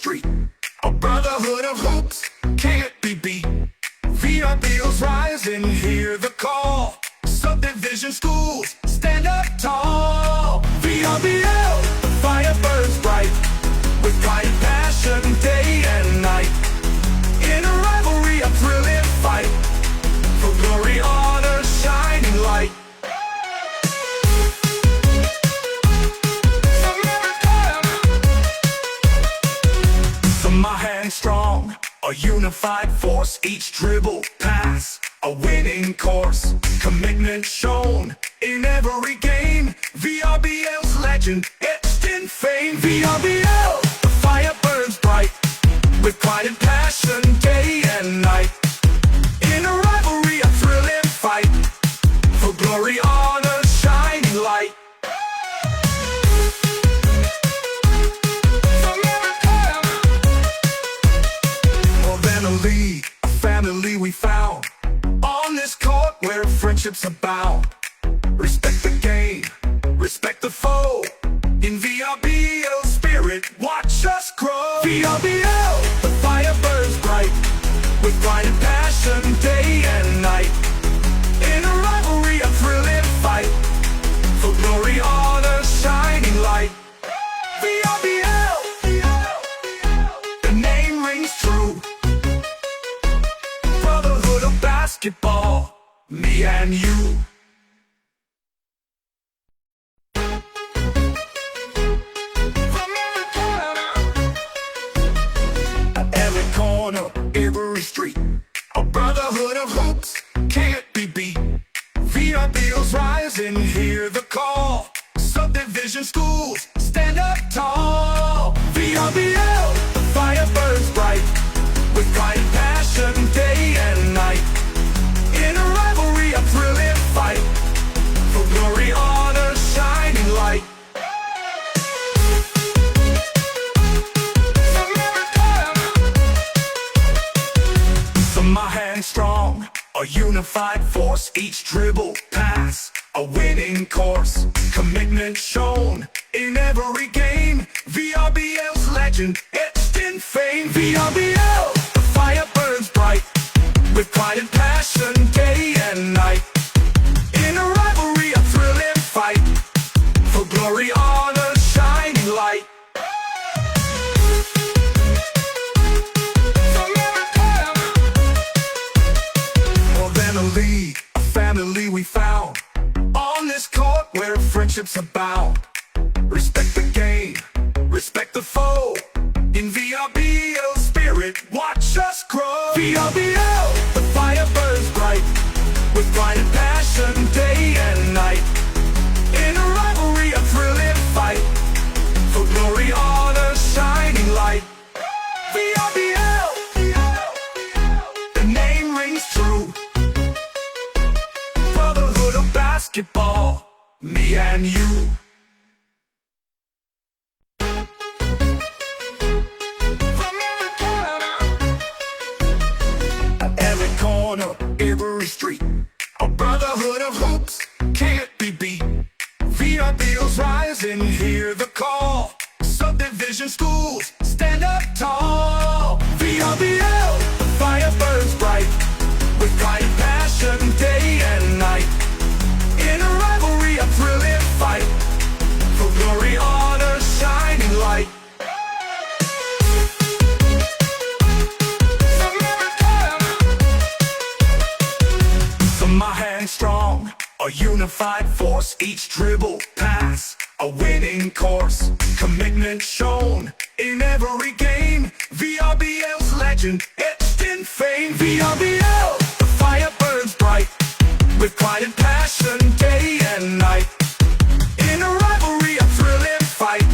street. A brotherhood of hoops can't be beat. VRBO's rising, hear the call. Subdivision schools, stand up tall. VRBO, the fire burns bright, with pride and passion day and night. In a rivalry, a thrilling fight, for glory, honor, shining light. My hand strong, a unified force, each dribble pass, a winning course, commitment shown in every game. VRBO's legend, etched in fame. VRBO, the fire burns bright, with pride and passion day and night. In a rivalry, a thrilling fight, for glory, honor, shining light. A family we found on this court where friendships abound. Respect the game, respect the foe. In VRBO spirit, watch us grow. VRBO, the fire burns bright, with pride and passion day and night. In a rivalry, a thrilling fight, for glory, honor, shining light. VRBO, the name rings true. Basketball, me and you. At every corner, every street, a brotherhood of hoops can't be beat. VRBO's rising, hear the call. Subdivision schools, stand up tall. VRBO, the fire burns bright, with pride and passion day and night. In a rivalry, a thrilling fight, for glory, honor, shining light. My hand strong, a unified force, each dribble pass, a winning course, commitment shown in every game. VRBO's legend, etched in fame. VRBO, the fire burns bright, with pride and passion day and night. In a rivalry, a thrilling fight, for glory, honor, shining light. More than a league, a family we found on this court where friendships abound. Respect the game, respect the foe. In VRBO spirit, watch us grow. VRBO, the fire burns bright, with pride and passion day and night. In a rivalry, a thrilling fight, for glory, honor, shining light. VRBO, the name rings true. Brotherhood of basketball, me and you. Every street, a brotherhood of hoops can't be beat. VRBO's rising, hear the call. Subdivision schools, stand up tall. VRBO, the fire burns bright, with pride and passion day and night. In a rivalry, a thrilling fight, for glory, honor, shining light. My hand strong, a unified force, each dribble pass, a winning course, commitment shown in every game. VRBO's legend, etched in fame. VRBO, the fire burns bright, with pride and passion day and night. In a rivalry, a thrilling fight,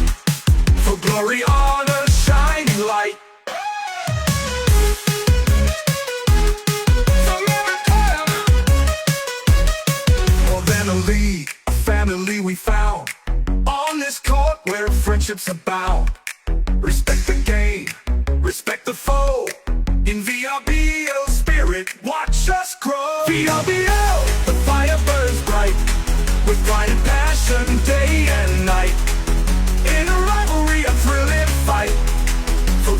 for glory, honor, shining light. A family we found on this court where friendships abound. Respect the game, respect the foe. In VRBO spirit, watch us grow. VRBO, the fire burns bright, with pride and passion day and night. In a rivalry, a thrilling fight, for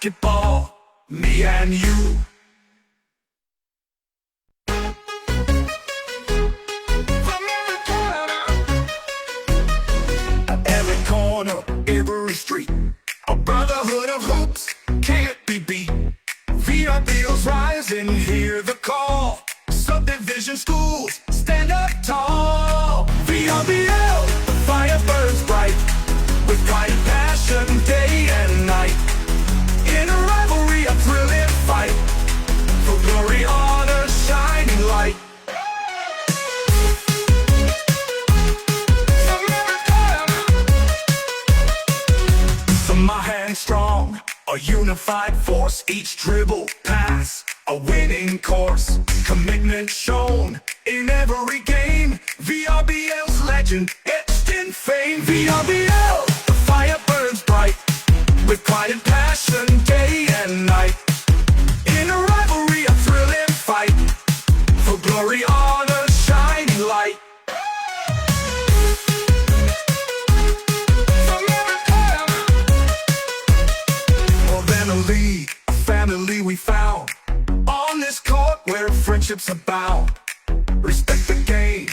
basketball, me and you. At every corner, every street, a brotherhood of hoops can't be beat. VRBO's rising, hear the call. Subdivision schools, stand up tall. VRBO, fire burns bright, with pride and passion, day and night. In a rivalry, a thrilling fight, for glory, honor, shining light. My hand strong, a unified force, each dribble, pass, a winning course. Commitment shown in every game. VRBL's legend, etched in fame. VRBL, the fire burns bright, with pride and passion, day and night. In a rivalry, a thrilling fight, for glory, honor, shining light. A family we found on this court where friendships abound. Respect the game,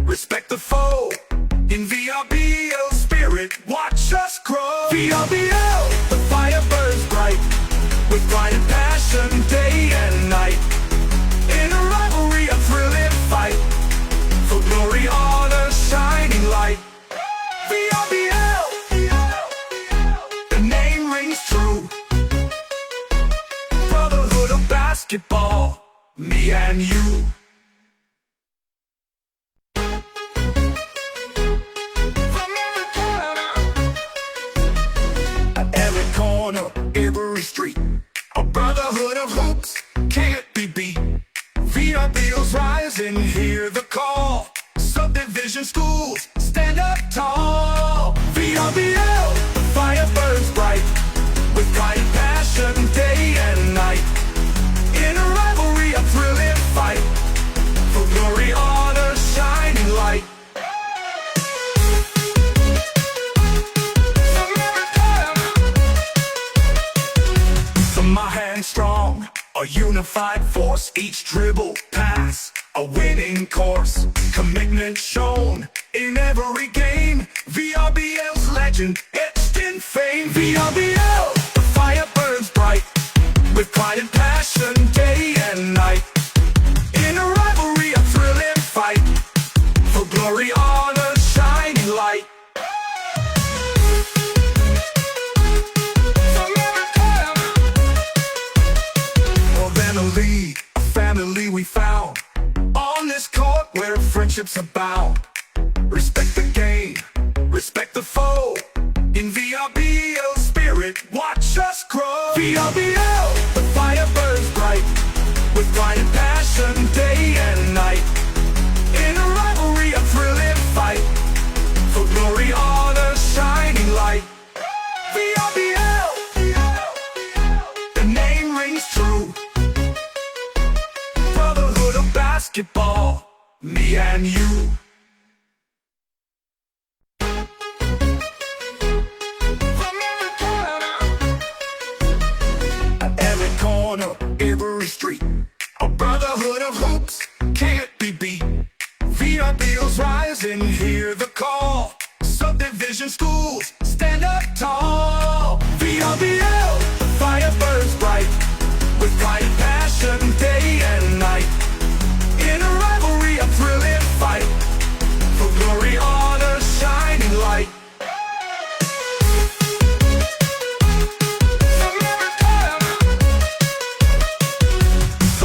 respect the foe. In VRBL spirit, watch us grow. VRBL, the fire burns bright, with pride and passion, day and night. In a rivalry, a thrilling fight, for glory, honor, shining light. VRBL, the name rings true. Basketball, me and you. At every corner, every street, a brotherhood of hoops can't be beat. VRBO's rising, hear the call. Subdivision schools, stand up tall. VRBL, fire burns bright, with pride and passion, day and night. In a rivalry, a thrilling fight, for glory, honor, shining light. So my hand strong, a unified force, each dribble, pass, a winning course. Commitment shown in every game. VRBL's legend, etched in fame. VRBL, the fire burns bright, with pride and passion, day and night. In a rivalry, a thrilling fight, for glory, honor, shining light. More than a league, a family we found on this court where friendships abound. Respect the game, respect the foe. In VRBL spirit, watch us grow. VRBL, the fire burns bright, with pride and passion, day and night. In a rivalry, a thrilling fight, for glory, honor, shining light. VRBL, the name rings true. Brotherhood of basketball, me and you. Every street, a brotherhood of hoops can't be beat. VRBO's rising, hear the call. Subdivision schools, stand up tall. VRBL, the fire burns bright, with pride and passion, day and night. In a rivalry, a thrilling fight, for glory, honor, shining light.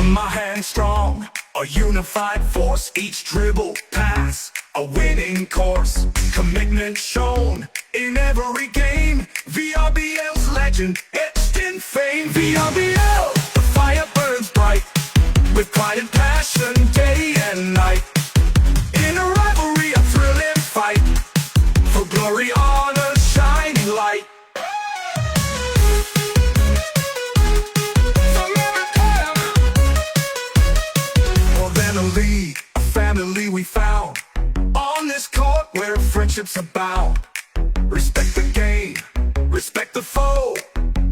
My hand strong, a unified force, each dribble, pass, a winning course. Commitment shown in every game. VRBL's legend, etched in fame. VRBL, the fire burns bright, with pride and passion, day and night. In a rivalry, a thrilling fight, for glory, honor, shining light. A family we found on this court where friendships abound. Respect the game, respect the foe.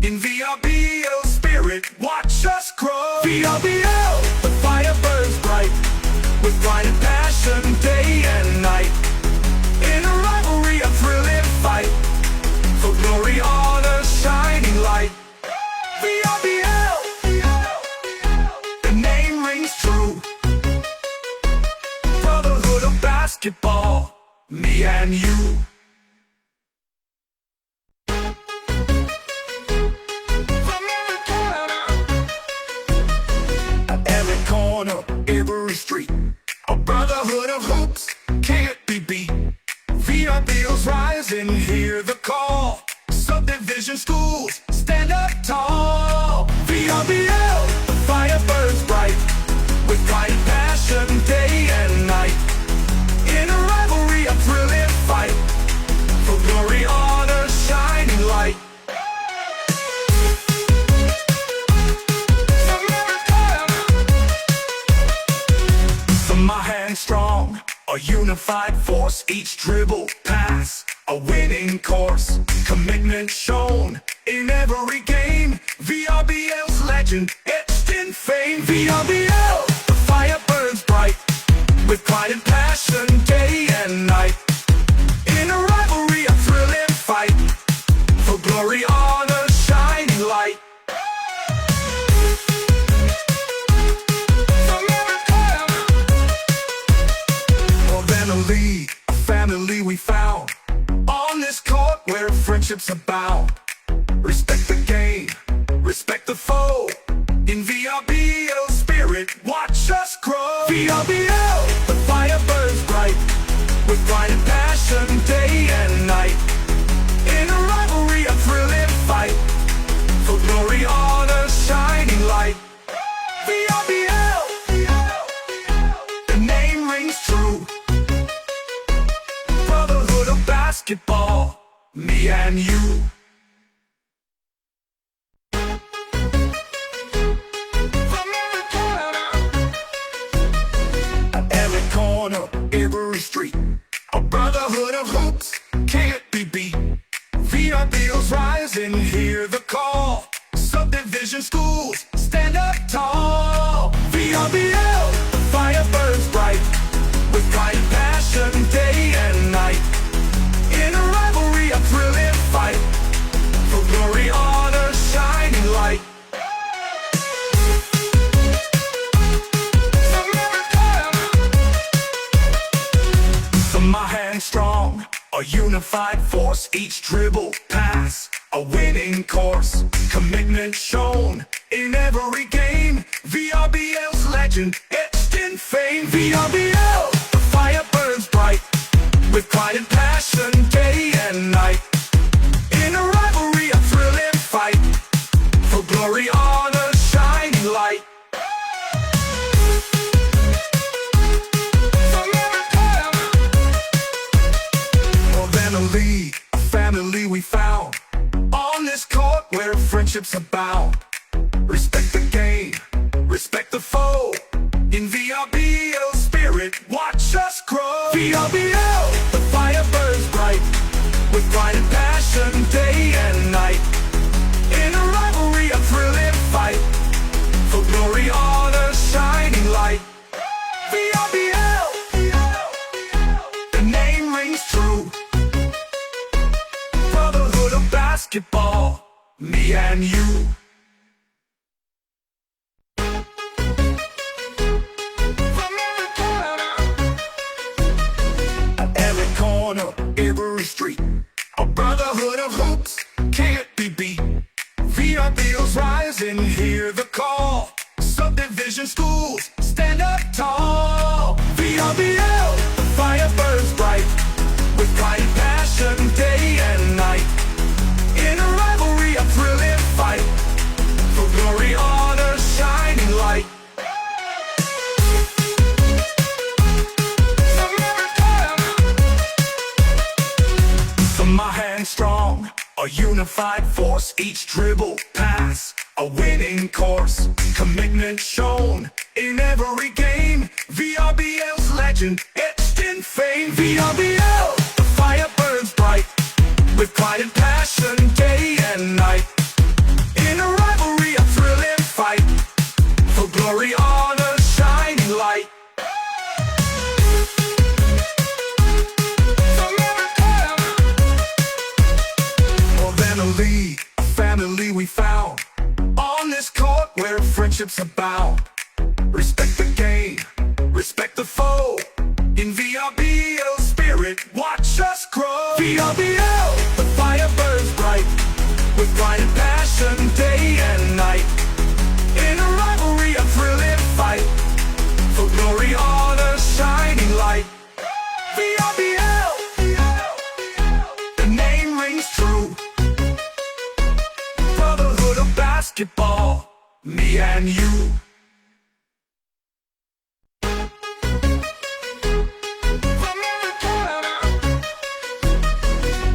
In VRBL me and you. At every corner, every street, a brotherhood of hoops can't be beat. VRBO's rising, hear the call. Subdivision schools, stand up tall. VRBO, the fire burns bright, with pride and passion day and night. In a rivalry, a thrilling fight, for glory, honor, shining light. My hand strong, a unified force, each dribble pass, a winning course. Commitment shown in every game. VRBO's legend etched in fame. VRBO, the fire burns bright, with pride and passion day and night. In a rivalry, a thrilling fight, for glory, honor, shining light. A family we found on this court where friendships abound. Respect the game, respect the foe. In VRBO spirit, watch us grow. VRBO, the fire burns bright, with pride and passion day and night. In a rivalry, a thrilling fight, for glory, honor, shining light. VRBO, the name rings true. Basketball, me and you. At every corner, every street, a brotherhood of hoops can't be beat. VRBO's rising, hear the call. Subdivision schools, stand up tall. VRBO, the fire burns bright, with pride and passion day and night. In a rivalry, a thrilling fight, for glory, honor, shining light. So my hand strong, a unified force, each dribble pass, a winning course. Commitment shown in every game. VRBO's legend etched in fame. VRBO, the fire burns bright, with pride and passion day and night. In a rivalry, a thrilling fight, for glory, honor, shining light. More than a league, a family we found on this court where friendships abound. Respect the game, respect the foe. In VRBO spirit, watch us grow. VRBO, the fire burns bright, with pride and passion day and night. In a rivalry, a thrilling fight, for glory, honor, shining light. VRBO, the name rings true. Brotherhood of basketball, me and you. Every street, a brotherhood of hoops can't be beat. VRBO's rising, hear the call. Subdivision schools, stand up tall. VRBO, the fire burns bright, with pride and passion day and night. In a rivalry, a thrilling fight, for glory, honor, shining light. My hand strong, a unified force, each dribble pass, a winning course. Commitment shown in every game. VRBO's legend etched in fame. VRBO, the fire burns bright, with pride and passion day and night. In a rivalry, a thrilling fight, for glory, honor, shining light. A family we found on this court where friendships abound. Respect the game, respect the foe. In VRBO spirit, VRBL, the fire burns bright, with pride and passion day and night. In a rivalry, a thrilling fight, for glory, honor, shining light. VRBL, the name rings true. Brotherhood of basketball, me and you.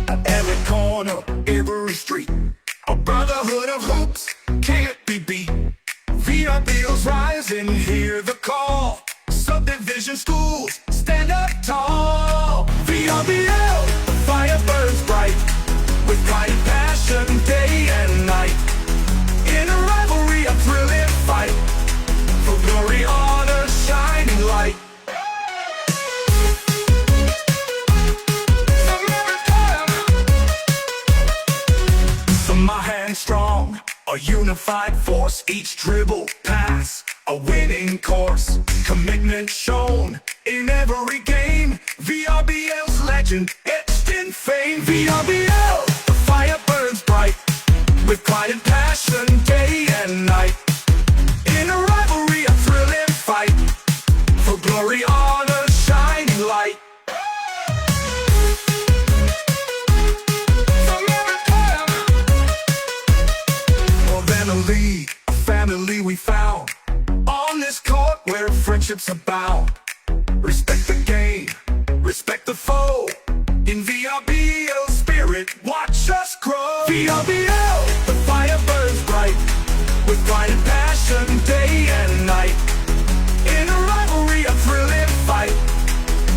At every corner, every street, a brotherhood of hoops can't be beat. VRBL's rising, hear the call. Subdivision schools, stand up tall. VRBL, the fire burns bright, with pride and passion day and night. In a rivalry, a thrilling fight, for glory, honor, shining light. My hand strong, a unified force, each dribble, pass, a winning course. Commitment shown in every game. VRBL's legend etched in fame. VRBL, the fire burns bright, with pride and passion day and night. In a rivalry, a thrilling fight, for glory, honor, shining light. A family we found on this court where friendships abound. Respect the game, respect the foe. In VRBL spirit, watch us grow. VRBL, the fire burns bright, with pride and passion day and night. In a rivalry, a thrilling fight,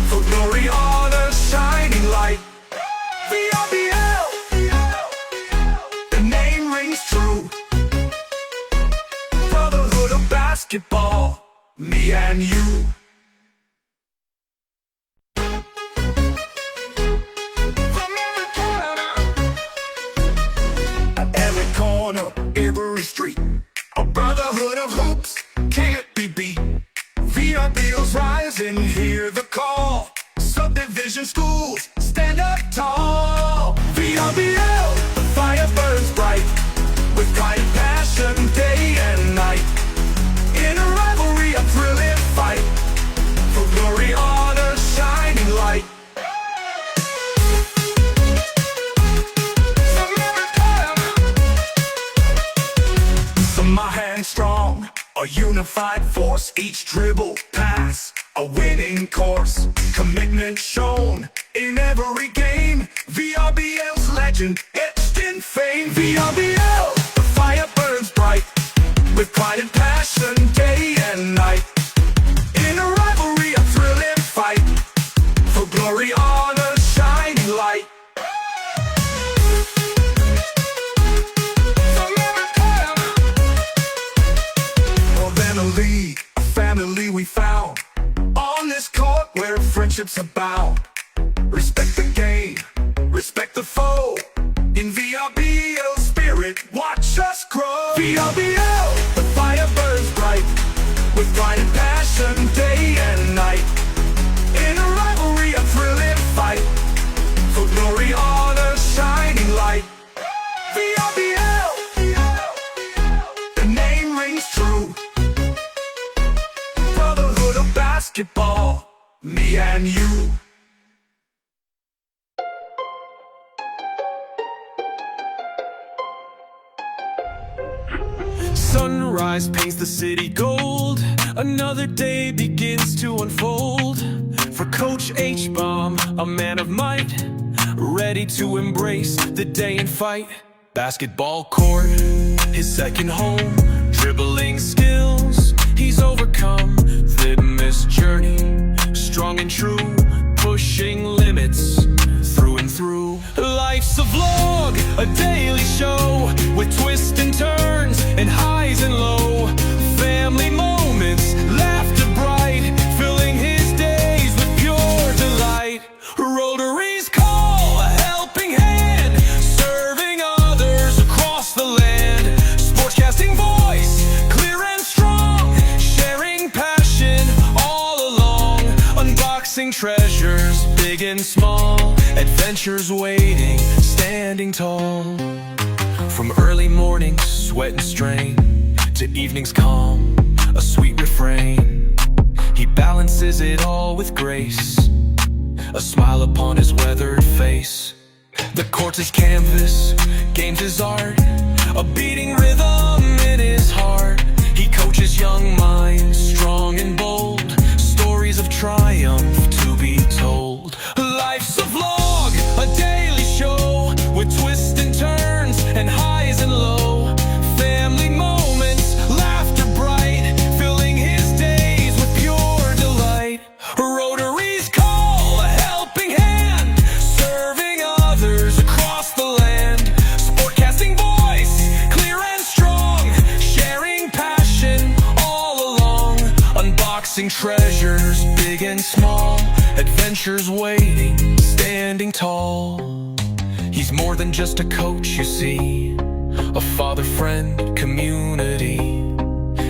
for glory, honor, shining light. VRBL, the name rings true. Brotherhood of basketball, me and you. At every corner, every street, a brotherhood of hoops can't be beat. VRBL's rising, hear the call. Subdivision schools, stand up tall. VRBL, the fire burns bright, with pride and passion day and night. In a rivalry, a thrilling fight, for glory, honor, shining light. So my hand strong, a unified force, each dribble, pass, a winning course. Commitment shown in every game. VRBL's legend etched in fame. VRBL, the fire burns bright, with pride and passion day and night. In a rivalry, a thrilling fight, for glory, honor, shining light. More than a league, a family we found on this court where friendships abound. Respect the game, respect the foe. In VRBL spirit, watch us grow. VRBL, the fire burns bright, with pride and passion day and night. In a rivalry, a thrilling fight, for glory, honor, shining light. VRBL, the name rings true. Brotherhood of basketball, me and you. Sunrise paints the city gold. Another day begins to unfold. For Coach H-Bomb, a man of might, ready to embrace the day and fight. Basketball court, his second home. Dribbling skills, he's overcome this journey. Strong and true, pushing limits through and through. Life's a vlog, a daily show, with twists and turns and highs and low. Family moments, laughter bright, filling his days with pure delight. Rotary's call, a helping hand, serving others across the land. Sportscasting voice, clear and strong, sharing passion all along. Unboxing treasures, big and small, adventures waiting, standing tall. From early mornings, sweat and strain, to evenings calm, a sweet refrain. He balances it all with grace, a smile upon his weathered face. The court's his canvas, games his art, a beating rhythm in his heart. He coaches young minds, strong and bold, stories of triumph to be told. Life's a vlog, a daily show, with twists and turns and highs and low. Family moments, laughter bright, filling his days with pure delight. Rotaries call, a helping hand, serving others across the land. Sportcasting voice, clear and strong, sharing passion all along. Unboxing treasures, big and small, adventures waiting, standing tall. He's more than just a coach, you see, a father, friend, community,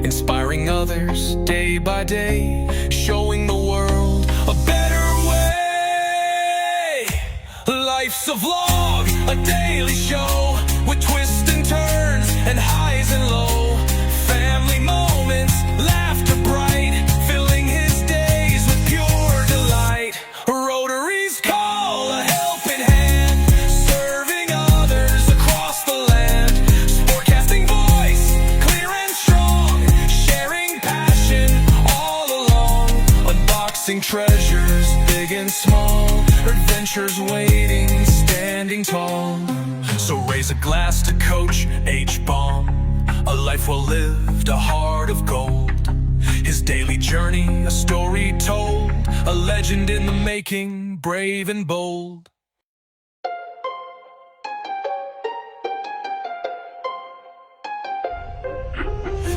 inspiring others day by day, showing the world a better way. Life's a vlog, a daily show, with twists and turns and highs and low. Family moments, laughter bright, filling his days with pure delight. Rotaries call, a helping hand, serving others across the land. Sportcasting voice, clear and strong, sharing passion all along. Unboxing treasures, big and small, adventures waiting, standing tall. So raise a glass to Coach H-Bomb, a life well lived, a heart of gold. His daily journey, a story told, a legend in the making, brave and bold.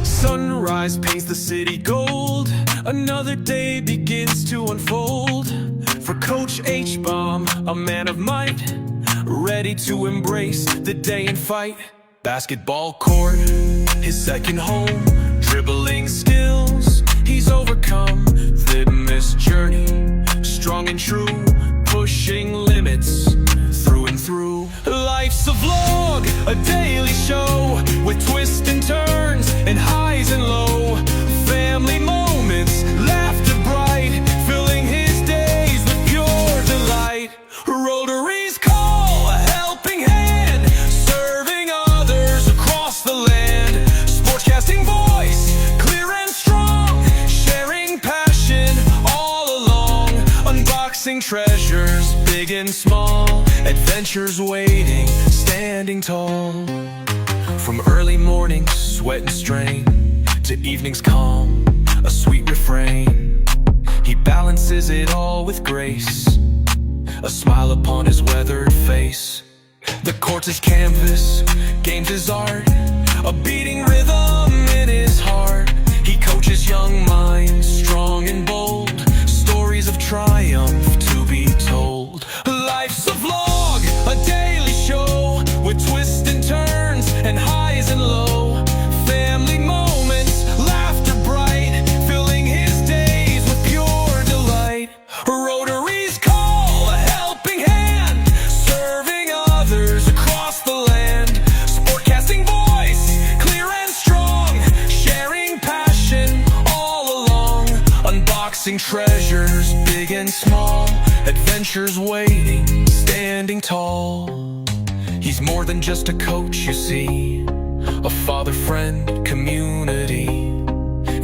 Sunrise paints the city gold, another day begins to unfold. For Coach H-Bomb, a man of might, ready to embrace the day and fight. Basketball court, his second home, dribbling skills he's overcome. This journey, strong and true, pushing limits through and through. Life's a vlog, a daily show, with twists and turns and highs and low. Family moments, laughter bright, filling his days with pure delight. Rotaries call, a helping hand, serving others across the land. Sportscasting voice, clear and strong, sharing passion all along. Unboxing treasures, big and small, adventures waiting, standing tall. From early mornings, sweat and strain, to evenings calm, a sweet refrain. He balances it all with grace, a smile upon his weathered face. The court's his canvas, games his art, a beating rhythm in his heart. He coaches young minds, strong and bold, stories of triumph to be told. Life's a vlog, a daily show, with twists and turns and highs and low. Family moments, laughter bright, filling his days with pure delight. Rotaries call, a helping hand, serving others across the land. Sportcasting voice, clear and strong, sharing passion all along. Unboxing treasures, big and small, adventures waiting, standing tall. He's more than just a coach, you see, a father, friend, community,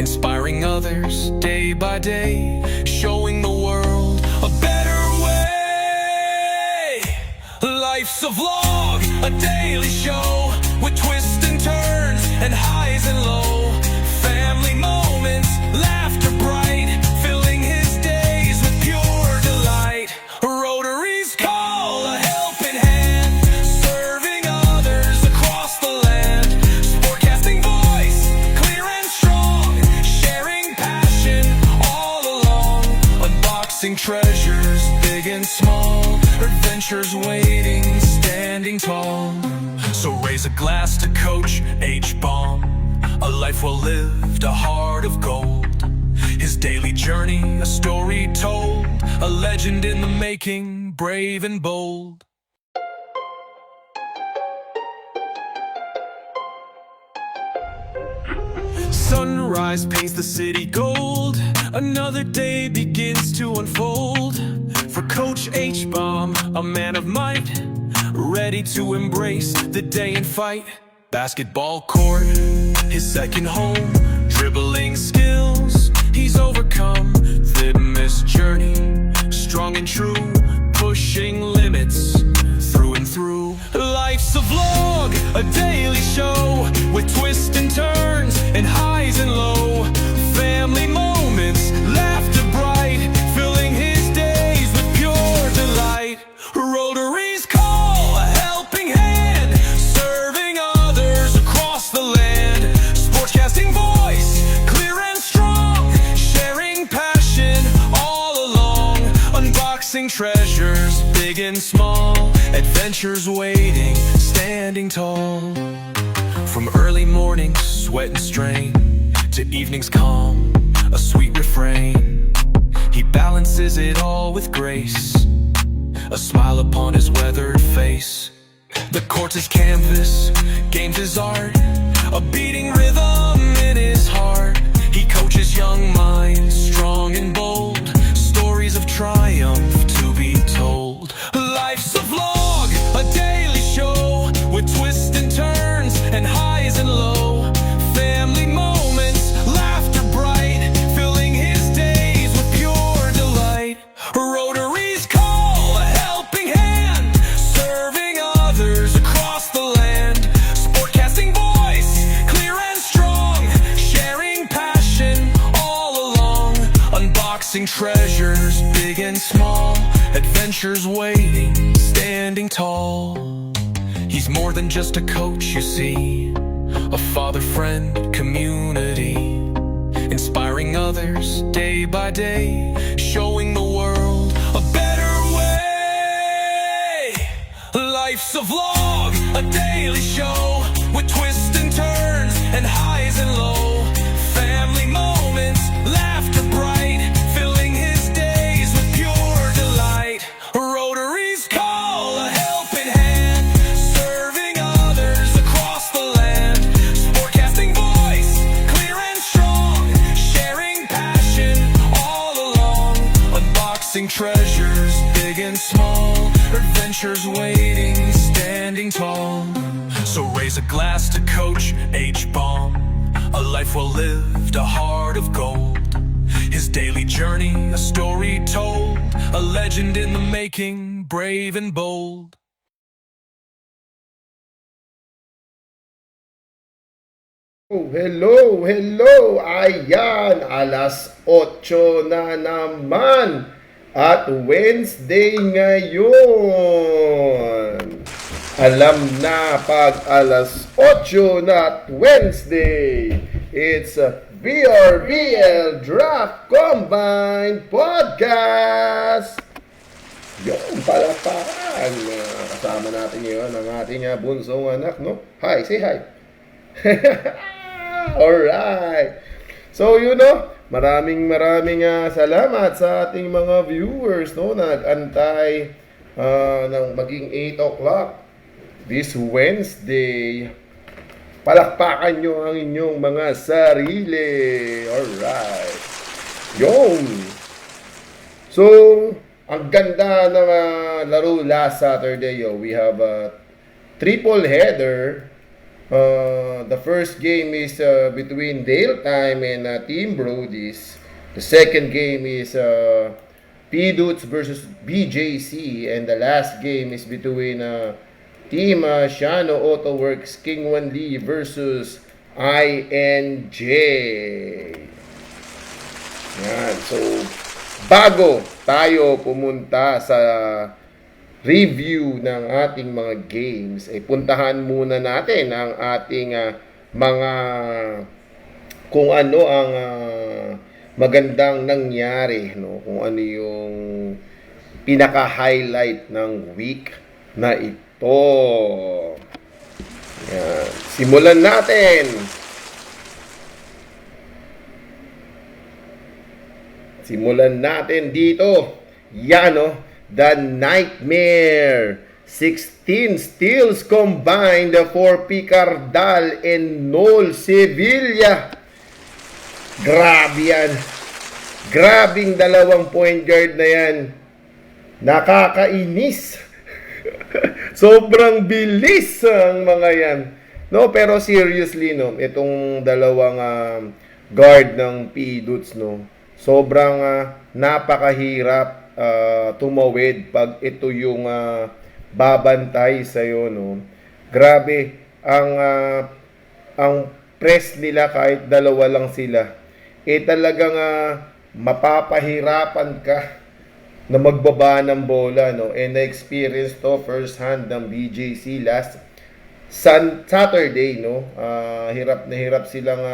inspiring others day by day, showing the world a better way. Life's a vlog, a daily show, with twists and turns and highs and low. Family moments, laughter bright, filling his days with pure delight. Rotaries call, a helping hand, serving others across the land. Sportcasting voice, clear and strong, sharing passion all along. Unboxing treasures, big and small, adventures waiting, standing tall. So raise a glass to Coach H-Bomb, a life well lived, a heart of gold. His daily journey, a story told, a legend in the making, brave and bold. Sunrise paints the city gold. Another day begins to unfold. For Coach H-Bomb, a man of might, ready to embrace the day and fight. Basketball court, his second home. Dribbling skills, he's overcome this journey. Strong and true, pushing limits through and through. Life's a vlog, a daily show, with twists and turns and highs and low. Family moments, laughter bright, filling his days with pure delight. Rotaries call, a helping hand, serving others across the land. Sportscasting voice, clear and strong, sharing passion all along. Unboxing treasures, big and small, adventures waiting, standing tall. From early mornings, sweat and strain, to evenings calm, a sweet refrain. He balances it all with grace, a smile upon his weathered face. The court's his canvas, games his art, a beating rhythm in his heart. He coaches young minds, strong and bold, stories of triumph to be told. Life's a vlog, a daily show, with twists and turns and highs and low. Family moments, laughter bright, filling his days with pure delight. Rotaries call, a helping hand, serving others across the land. Sportcasting voice, clear and strong, sharing passion all along. Unboxing treasures, big and small, adventures waiting, standing tall. He's more than just a coach, you see, a father, friend, community, inspiring others day by day, showing the world a better way. Life's a vlog, a daily show, with twists and turns and highs and low. Family moments, laughter bright, filling his days with pure delight. Rotaries call, a helping hand, serving others across the land. Sportcasting voice, clear and strong, sharing passion all along. Unboxing treasures, big and small, adventures waiting, standing tall. So raise a glass to Coach H-Bomb, a life well lived, a heart of gold. His daily journey, a story told, a legend in the making, brave and bold. Oh, hello, hello! Ayan, alas 8 na naman at Wednesday ngayon. Alam na pag alas 8 na at Wednesday, it's a VRBL Draft Combine Podcast! Yung palapakan. Kasama natin ngayon ang ating bunsong anak, no? Hi, say hi! Alright. So, maraming salamat sa ating mga viewers, no, na nag-antay ng maging 8 o'clock this Wednesday. Palakpakan nyo ang inyong mga sarili. Alright. Yun. So, ang ganda ng laro last Saturday, yo. We have a triple header. The first game is between Dale Time and Team Brodies. The second game is P-Dudes versus BJC. And the last game is between Team Shano Auto Works King Wan Lee versus INJ. Yan. So, bago tayo pumunta sa review ng ating mga games, ay puntahan muna natin ang ating mga kung ano ang magandang nangyari, no? Kung ano yung pinaka-highlight ng week na ito. Yan. Simulan natin. Simulan natin dito. Yan, no? the Nightmare. 16 steals combined for Picardal and Noel Sevilla. Grabe yan. Grabing dalawang point guard na yan. Nakakainis. Sobrang bilis ang mga yan. No, pero seriously, no, itong dalawang guard ng P-Dudes, no, sobrang napakahirap tumawid pag ito yung babantay sa'yo, no. Grabe, ang press nila kahit dalawa lang sila, talagang mapapahirapan ka na magbaba ng bola, no. And na-experience to first hand ng BJC last Saturday, no. Hirap na hirap silang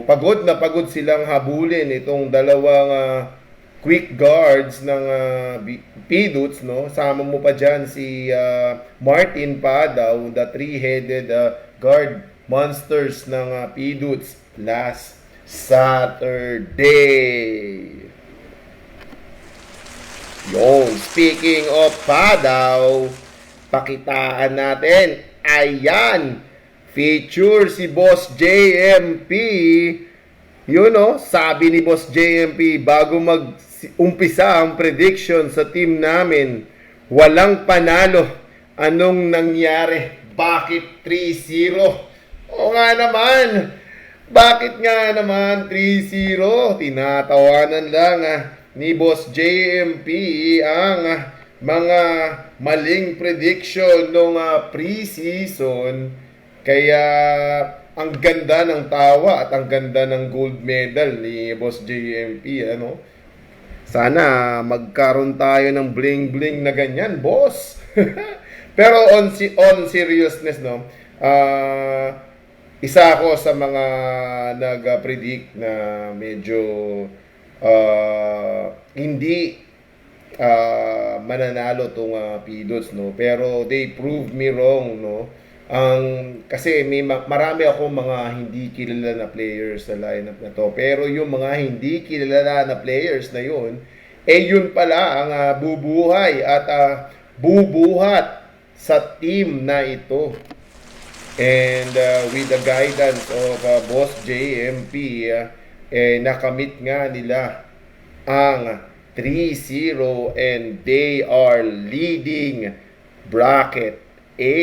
pagod na pagod silang habulin itong dalawang quick guards ng P-Dudes, no. Sama mo pa dyan si Martin Padaw, the three-headed guard monsters ng P-Dudes last Saturday. Yon, speaking of Padaw, pakitaan natin. Ayan, feature si Boss JMP. Yun, no, sabi ni Boss JMP bago mag-umpisa ang prediction sa team namin, walang panalo. Anong nangyari? Bakit 3-0? O nga naman, bakit nga naman 3-0? Tinatawanan lang ni Boss JMP ang mga maling prediction nung preseason. Kaya ang ganda ng tawa at ang ganda ng gold medal ni Boss JMP, ano? Sana magkaroon tayo ng bling-bling na ganyan, boss. Pero on seriousness, no, isa ako sa mga nag-predict na medyo hindi mananalo tong P-Dudes, no. Pero they proved me wrong, no. Kasi marami akong mga hindi kilala na players sa lineup na to. Pero yung mga hindi kilala na players na yun, yun pala ang bubuhay at bubuhat sa team na ito. And with the guidance of Boss JMP, nakamit nga nila ang 3-0 and they are leading bracket A.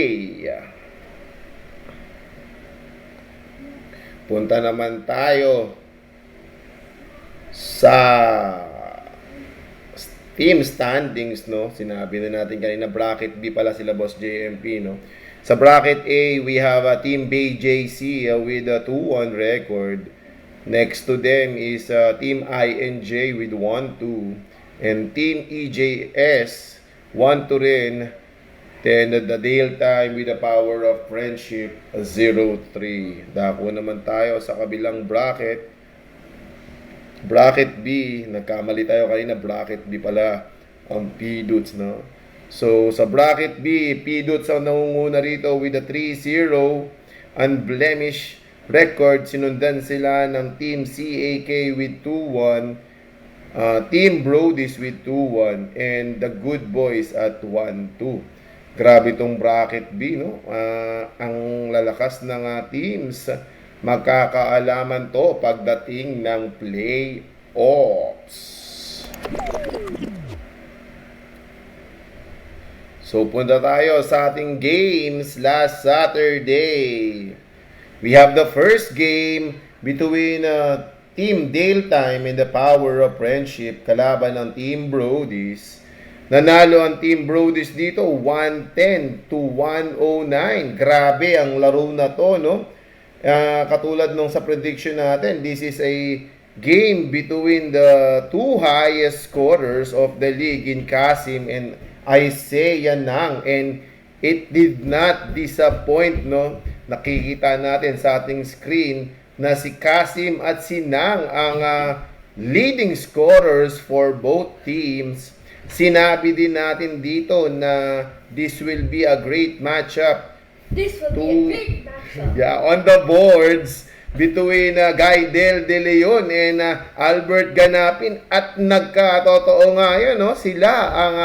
Punta naman tayo sa team standings, no. Sinabi na natin kanina bracket B pala sila Boss JMP, no. Sa bracket A, we have Team BJC with a 2-1 record. Next to them is Team INJ with 1-2. And Team EJS, 1-2 rin. Then the Daytime with the Power of Friendship, 0-3. Dako naman tayo sa kabilang bracket. Bracket B, nagkamali tayo kanina, bracket B pala ang P-Dudes, no? So, sa bracket B, P-Dudes ang nangunguna rito with a 3-0 unblemished record. Sinundan sila ng Team CAK with 2-1, Team Brodies with 2-1, and the Good Boys at 1-2. Grabe itong bracket B, no? Ang lalakas ng teams. Magkakaalaman to pagdating ng playoffs. So, punta tayo sa ating games last Saturday. We have the first game between Team Daytime and the Power of Friendship, kalaban ng Team Brodies. Nanalo ang Team Brodies dito 110 to 109. Grabe ang laro na to, no? Katulad nung sa prediction natin, this is a game between the two highest scorers of the league in Kasim and Isaiah Nang, and it did not disappoint, no? Nakikita natin sa ating screen na si Kasim at si Nang ang leading scorers for both teams. Sinabi din natin dito na this will be a great matchup. This will be a great matchup. Yeah, on the boards, between Gaidel De Leon and Albert Ganapin, at nagkatotoo nga yan, no? Sila ang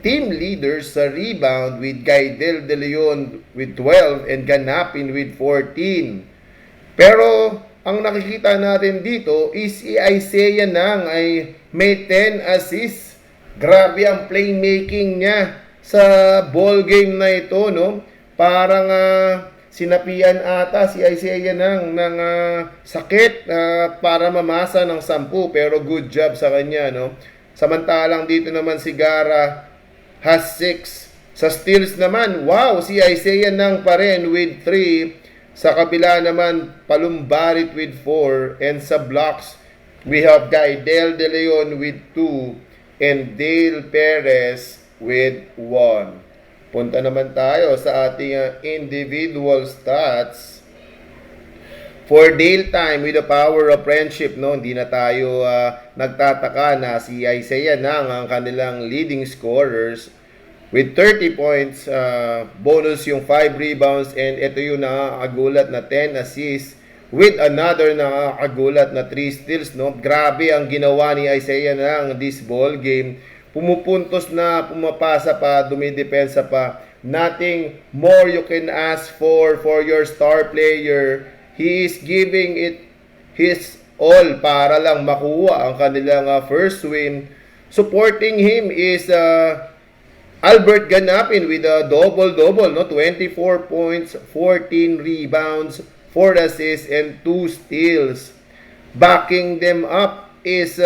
team leaders sa rebound with Gaidel De Leon with 12 and Ganapin with 14. Pero ang nakikita natin dito is si Isaiah Nang ay may 10 assists. Grabe ang playmaking niya sa ball game na ito, no? Parang sinapian ata si Isaiah Nang ng sakit para mamasa ng 10, pero good job sa kanya, no? Samantalang dito naman si Gara has 6. Sa steals naman, wow, si Isaiah Nang pa rin with 3. Sa kabila naman, Palumbarit with 4. And sa blocks, we have Gaidel De Leon with 2 and Dale Perez with 1. Punta naman tayo sa ating individual stats. For Dale time with the power of friendship, no, hindi na tayo nagtataka na si Isaiah Nang ang kanilang leading scorers with 30 points, bonus yung 5 rebounds, and ito yung nakakagulat na 10 assists with another nakakagulat na 3 steals, no? Grabe ang ginawa ni Isaiah Nang this ball game. Pumupuntos na, pumapasa pa, dumidepensa pa. Nothing more you can ask for your star player. He is giving it his all para lang makuha ang kanilang first win. Supporting him is Albert Ganapin with a double-double, no? 24 points, 14 rebounds, 4 assists, and 2 steals. Backing them up is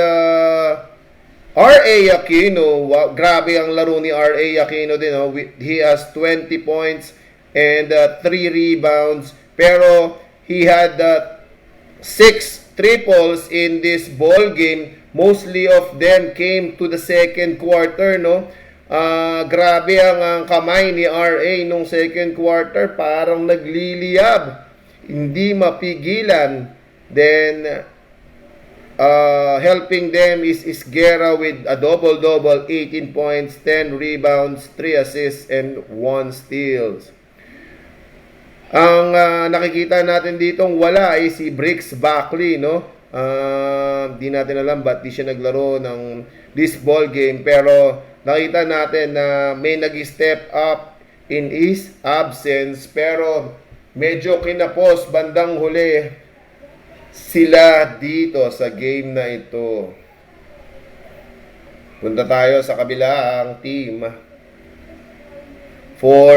R.A. Aquino. Wow, grabe ang laro ni R.A. Aquino din, no? He has 20 points and 3 rebounds. Pero he had 6 triples in this ball game. Mostly of them came to the second quarter, no? Grabe ang kamay ni RA nung second quarter, parang nagliliyab, hindi mapigilan. Then helping them is Guerra with a double-double, 18 points, 10 rebounds, 3 assists, and 1 steals. Ang nakikita natin ditong wala ay si Bricks Buckley, no? Di natin alam ba't di siya naglaro ng this ball game, pero nakita natin na may nag-step up in his absence, pero medyo kinapos bandang huli sila dito sa game na ito. Punta tayo sa kabilang team. For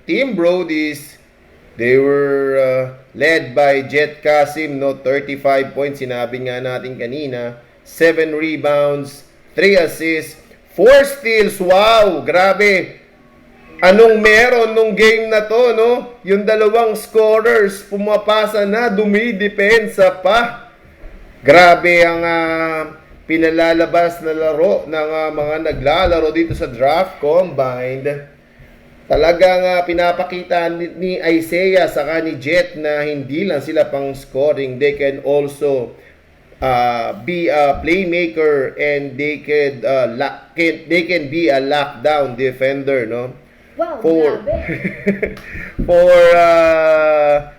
Team Brodies, they were led by Jet Kasim, no? 35 points, sinabi nga natin kanina, 7 rebounds, 3 assists, 4 steals. Wow, grabe. Anong meron nung game na to, no? Yung dalawang scorers pumapasa na, dumidepensa pa. Grabe ang pinalalabas na laro ng mga naglalaro dito sa draft combined. Talagang pinapakita ni Isaiah saka ni Jet na hindi lang sila pang scoring. They can also be a playmaker, and they can be a lockdown defender, no? Wow, For grabe. for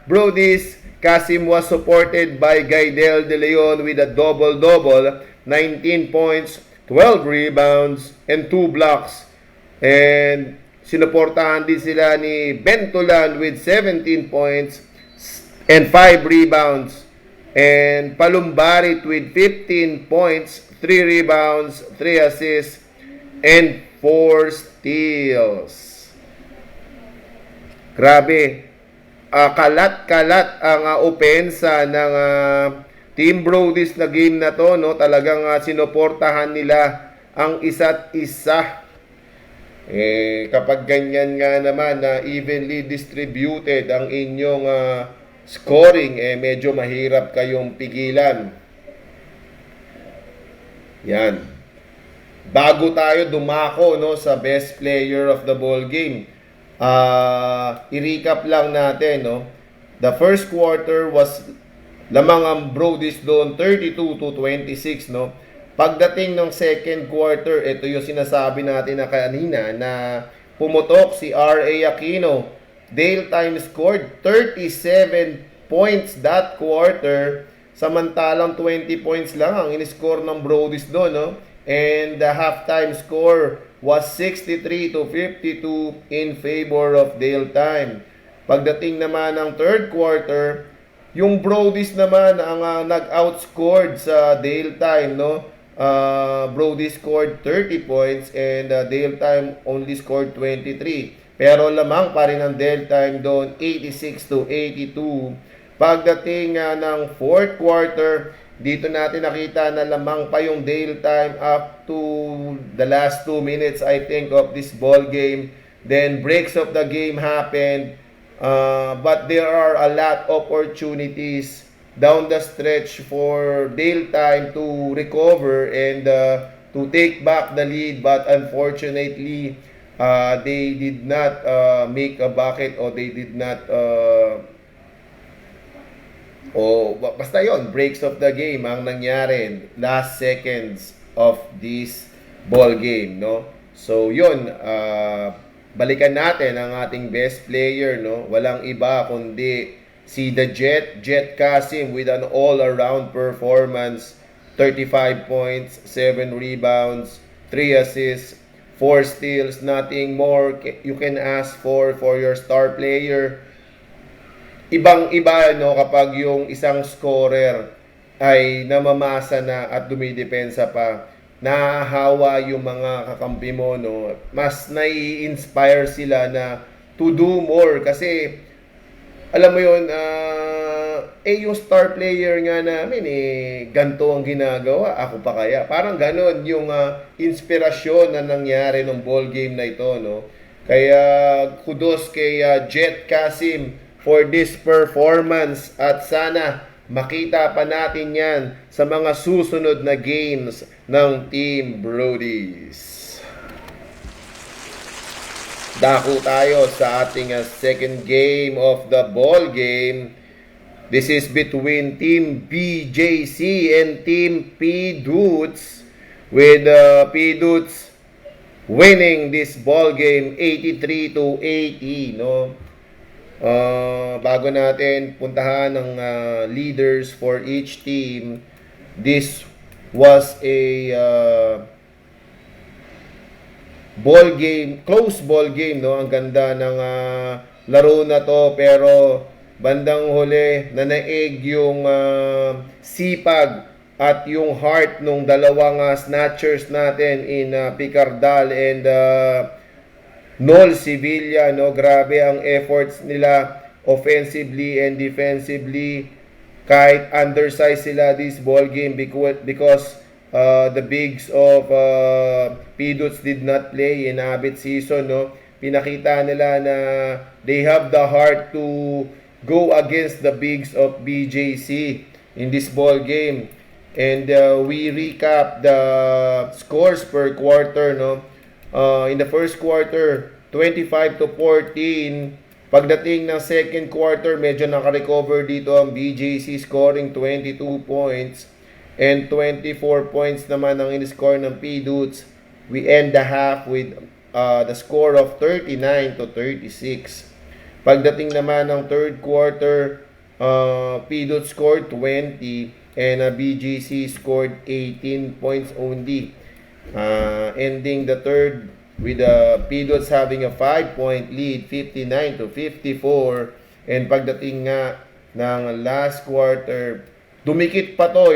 Brodies, Kasim was supported by Gaidel De Leon with a double-double, 19 points, 12 rebounds, and 2 blocks. And sinuportahan din sila ni Bentolan with 17 points and 5 rebounds. And Palumbarit with 15 points, 3 rebounds, 3 assists, and 4 steals. Grabe. Kalat-kalat ang opensa ng Team Brodies na game na to, no? Talagang sinuportahan nila ang isa't isa. Kapag ganyan nga naman na evenly distributed ang inyong scoring, medyo mahirap kayong pigilan. Yan. Bago tayo dumako, no, sa best player of the ball game, i-recap lang natin, no. The first quarter was lamang ang Brodies doon 32-26, no. Pagdating ng second quarter, ito yung sinasabi natin na kanina na pumutok si R.A. Aquino Dale Time scored 37 points that quarter. Samantalang 20 points lang ang in-score ng Brodies doon, no? And the halftime score was 63-52 in favor of Dale Time. Pagdating naman ng third quarter, yung Brodies naman ang nag-outscored sa Dale Time, no? Brody scored 30 points and Dale Time only scored 23. Pero lamang pa rin ang Dale Time doon, 86-82. Pagdating ng fourth quarter, dito natin nakita na lamang pa yung Dale Time up to the last 2 minutes, I think, of this ball game. Then breaks of the game happened. But there are a lot of opportunities down the stretch for Dale Time to recover and to take back the lead. But unfortunately, they did not make a bucket, or they did not basta yon, breaks of the game ang nangyari last seconds of this ball game, no? So yun, balikan natin ang ating best player, no? Walang iba kundi si the Jet Kasim with an all-around performance, 35 points, 7 rebounds, 3 assists, 4 steals. Nothing more you can ask for your star player. Ibang-iba, no, kapag yung isang scorer ay namamasa na at dumidepensa pa, nahahawa yung mga kakampi mo, no? Mas nai-inspire sila na to do more kasi alam mo yun, yung star player nga namin, ganito ang ginagawa, ako pa kaya. Parang ganon yung inspirasyon na nangyari ng ball game na ito, no? Kaya kudos kay Jet Kasim for this performance at sana makita pa natin yan sa mga susunod na games ng Team Brodies. Dako tayo sa ating second game of the ball game. This is between Team BJC and Team P-Dudes, with P-Dudes winning this ball game 83-80, no? Bago natin puntahan ng leaders for each team, this was a ball game, close ball game, no? Ang ganda ng laro na to, pero bandang huli nanaig yung sipag at yung heart nung dalawang snatchers natin in Picardal and Nol Sevilla, no? Grabe ang efforts nila offensively and defensively. Kahit undersized sila this ball game because the bigs of P-Dudes did not play in Abit season, no? Pinakita nila na they have the heart to go against the bigs of BJC in this ball game. And we recap the scores per quarter, no? In the first quarter, 25-14. Pagdating ng second quarter, medyo naka-recover dito ang BJC, scoring 22 points and 24 points naman ang in-score ng P-Dudes. We end the half with the score of 39-36. Pagdating naman ng third quarter, P-Dudes scored 20 and BJC scored 18 points only. Ending the third with the P-Dudes having a 5-point lead, 59-54. And pagdating nga ng last quarter, dumikit pa to,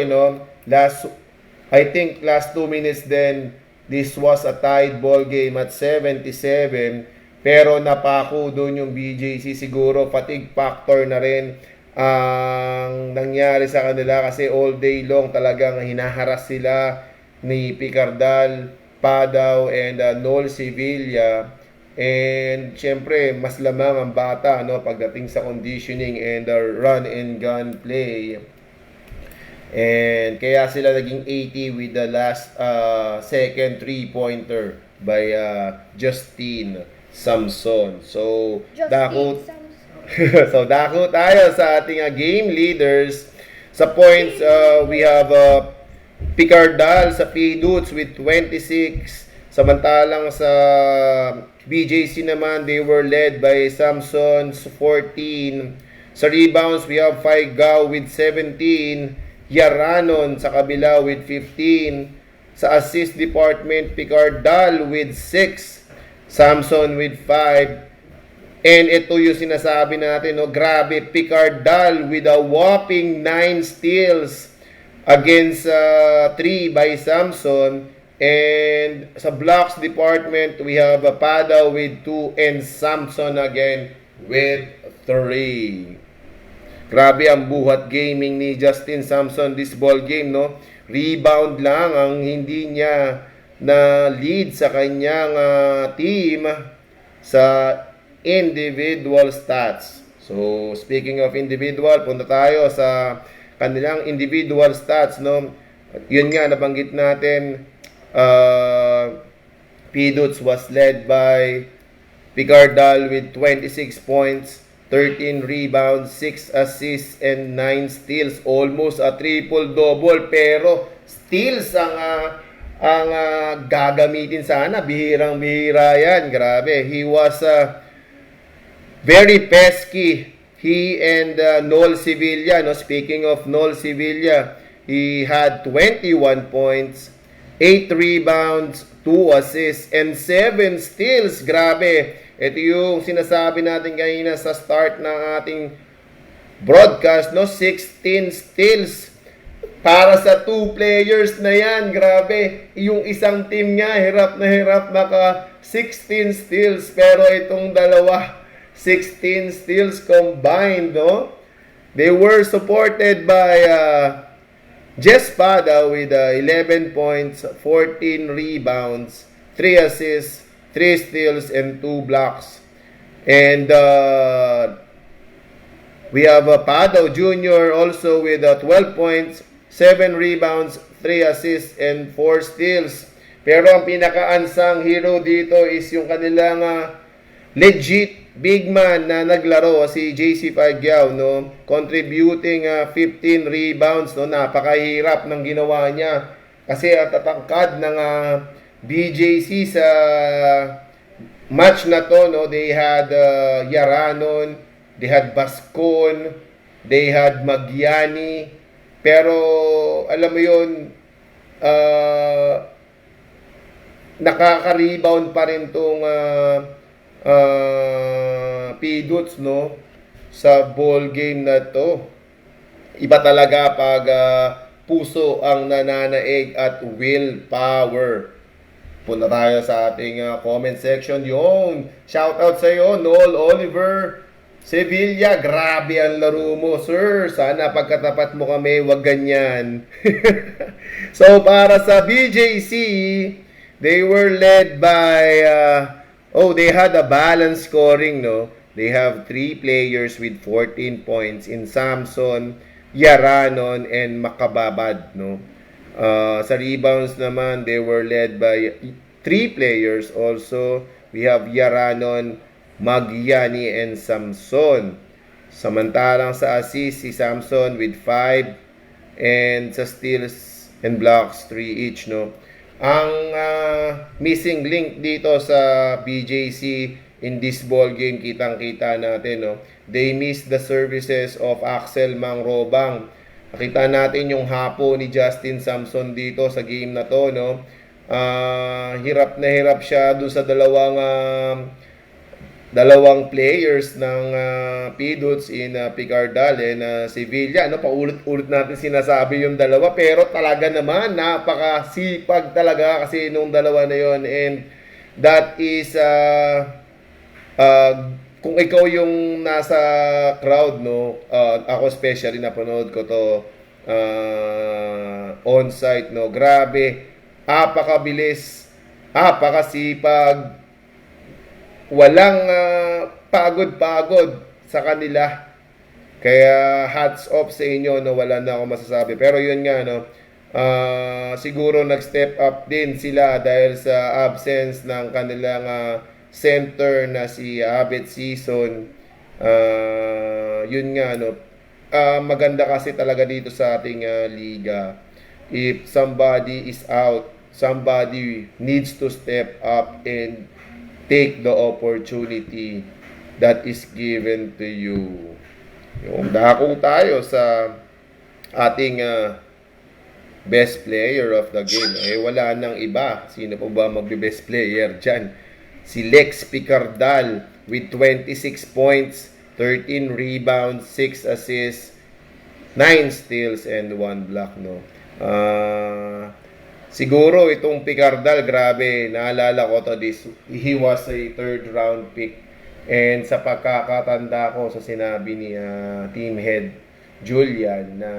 I think last 2 minutes then, this was a tied ball game at 77. Pero napako doon yung BJC, siguro fatigue factor na rin ang nangyari sa kanila kasi all day long talagang hinaharas sila ni Picardal, Padaw, and Nol Sevilla. And syempre, mas lamang ang bata, no, pagdating sa conditioning and run and gun play. And kaya sila naging 80 with the last second 3-pointer by Justine Samson. So, dako tayo sa ating game leaders. Sa points, we have Picardal sa P-Dudes with 26. Samantalang sa BJC naman, they were led by Samson's 14. Sa rebounds, we have Faigao with 17. Yaranon sa kabila with 15. Sa assist department, Picardal with 6. Samson with 5. And ito yung sinasabi natin, no? Grabe, Picardal with a whopping 9 steals against 3 by Samson. And sa blocks department, we have Padaw with 2 and Samson again with 3. Grabe ang buhat gaming ni Justin Samson this ball game, no? Rebound lang ang hindi niya na lead sa kanyang team sa individual stats. So, speaking of individual, punta tayo sa kanilang individual stats, no? Yun nga, nabanggit natin, Piduts was led by Picardal with 26 points, 13 rebounds, 6 assists, and 9 steals. Almost a triple-double, pero steals ang gagamitin sana. Bihirang-bihira yan. Grabe. He was very pesky. He and Noel Sevilla, no? Speaking of Noel Sevilla, he had 21 points, 8 rebounds, 2 assists, and 7 steals. Grabe. Ito yung sinasabi natin kanina sa start ng ating broadcast, no? 16 steals para sa 2 players na yan. Grabe. Yung isang team nga, hirap maka 16 steals. Pero itong dalawa, 16 steals combined, no? They were supported by Jess Pada with 11 points, 14 rebounds, 3 assists, 3 steals, and 2 blocks. And we have Padaw Jr. also with 12 points, 7 rebounds, 3 assists, and 4 steals. Pero ang pinaka-unsung hero dito is yung kanilang legit big man na naglaro, si JC Faigao, no? Contributing 15 rebounds, no? Napakahirap ng ginawa niya kasi at tatangkad ng BJC sa match na to, no? They had Yaranon, they had Bascon, they had Magiani, pero alam mo yun, nakaka-rebound pa rin tong Piduts, no? Sa ball game na to. Iba talaga pag puso ang nananaig at willpower. Punta tayo sa ating comment section. Yung shoutout sa iyo, Noel Oliver Sevilla. Grabe ang laro mo, sir. Sana pagkatapat mo kami, wag ganyan. So, para sa BJC, they were led by they had a balanced scoring, no? They have 3 players with 14 points in Samson, Yaranon, and Makababad, no? Sa rebounds naman, they were led by 3 players also. We have Yaranon, Magiani, and Samson. Samantalang sa assist, si Samson with 5, and sa steals and blocks, 3 each, no? Ang missing link dito sa BJC in this ball game, kitang-kita natin, no? They missed the services of Axel Mangrobang. Nakita natin yung hapo ni Justin Samson dito sa game na to, no? Hirap na hirap siya doon sa dalawang players ng Piduts in Picardal and Sevilla, no? Paulit-ulit natin sinasabi yung dalawa, pero talaga naman napakasipag talaga kasi nung dalawa na yon. And that is kung ikaw yung nasa crowd, no? Ako especially napanood ko to on site, no? Grabe, apakabilis, apakasipag, walang pagod-pagod sa kanila. Kaya hats off sa inyo, no? Wala na ako masasabi. Pero yun nga, no? Siguro nag-step up din sila dahil sa absence ng kanilang center na si Abet Season. Yun nga, no? Maganda kasi talaga dito sa ating liga. If somebody is out, somebody needs to step up and take the opportunity that is given to you. Yung dako tayo sa ating best player of the game. Wala nang iba. Sino po ba magbe-best player dyan? Si Lex Picardal with 26 points, 13 rebounds, 6 assists, 9 steals, and 1 block, no? Siguro itong Picardal, grabe, naalala ko to this. He was a third round pick. And sa pagkakatanda ko sa sinabi ni team head Julian na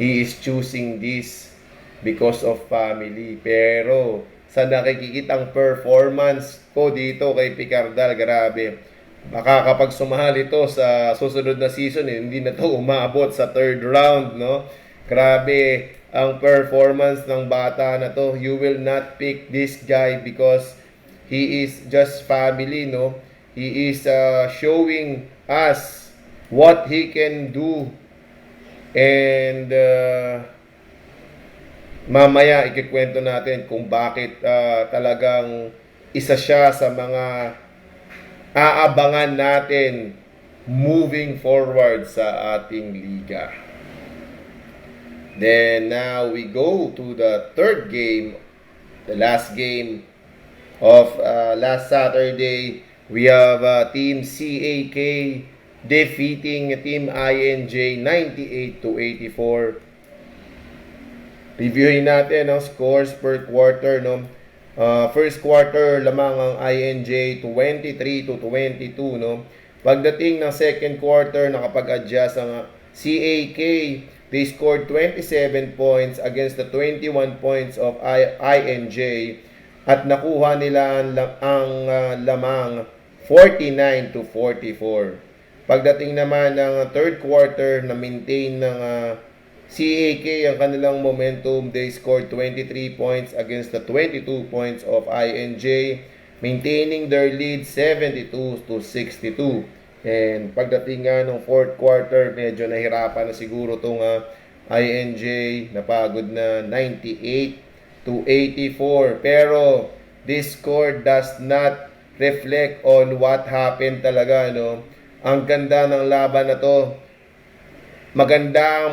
he is choosing this because of family. Pero sa nakikitang performance ko dito kay Picardal, grabe. Baka kapag sumahal ito sa susunod na season, hindi na to umabot sa third round, no? Grabe ang performance ng bata na to. You will not pick this guy because he is just family, no? He is showing us what he can do. And mamaya ikikwento natin kung bakit talagang isa siya sa mga aabangan natin moving forward sa ating liga. Then now we go to the third game, the last game of last Saturday. We have Team CAK defeating Team INJ 98-84. Reviewin natin ang scores per quarter, no? First quarter lamang ang INJ 23-22, no? Pagdating ng second quarter, nakapag-adjust ang CAK. They scored 27 points against the 21 points of INJ at nakuha nila ang lamang 49-44. Pagdating naman ng third quarter, na maintain ng CAK ang kanilang momentum. They scored 23 points against the 22 points of INJ, maintaining their lead 72-62. And pagdating nga ng fourth quarter, medyo nahirapan na siguro itong INJ, napagod na 98-84. Pero this score does not reflect on what happened talaga, no? Ang ganda ng laban na to. Maganda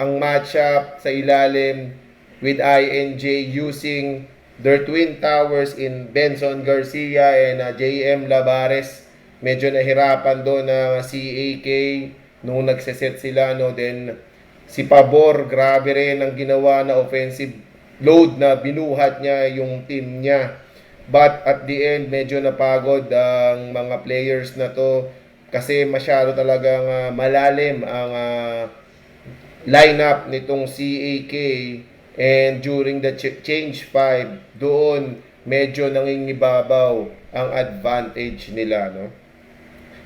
ang matchup sa ilalim with INJ using their twin towers in Benson Garcia and JM Labares. Medyo nahirapan doon na CAK nung nagseset sila, no? Then si Pabor, grabe rin ang ginawa na offensive load na binuhat niya yung team niya. But at the end, medyo napagod ang mga players na to kasi masyado talagang malalim ang lineup nitong CAK. And during the change 5, doon medyo nangingibabaw ang advantage nila, no?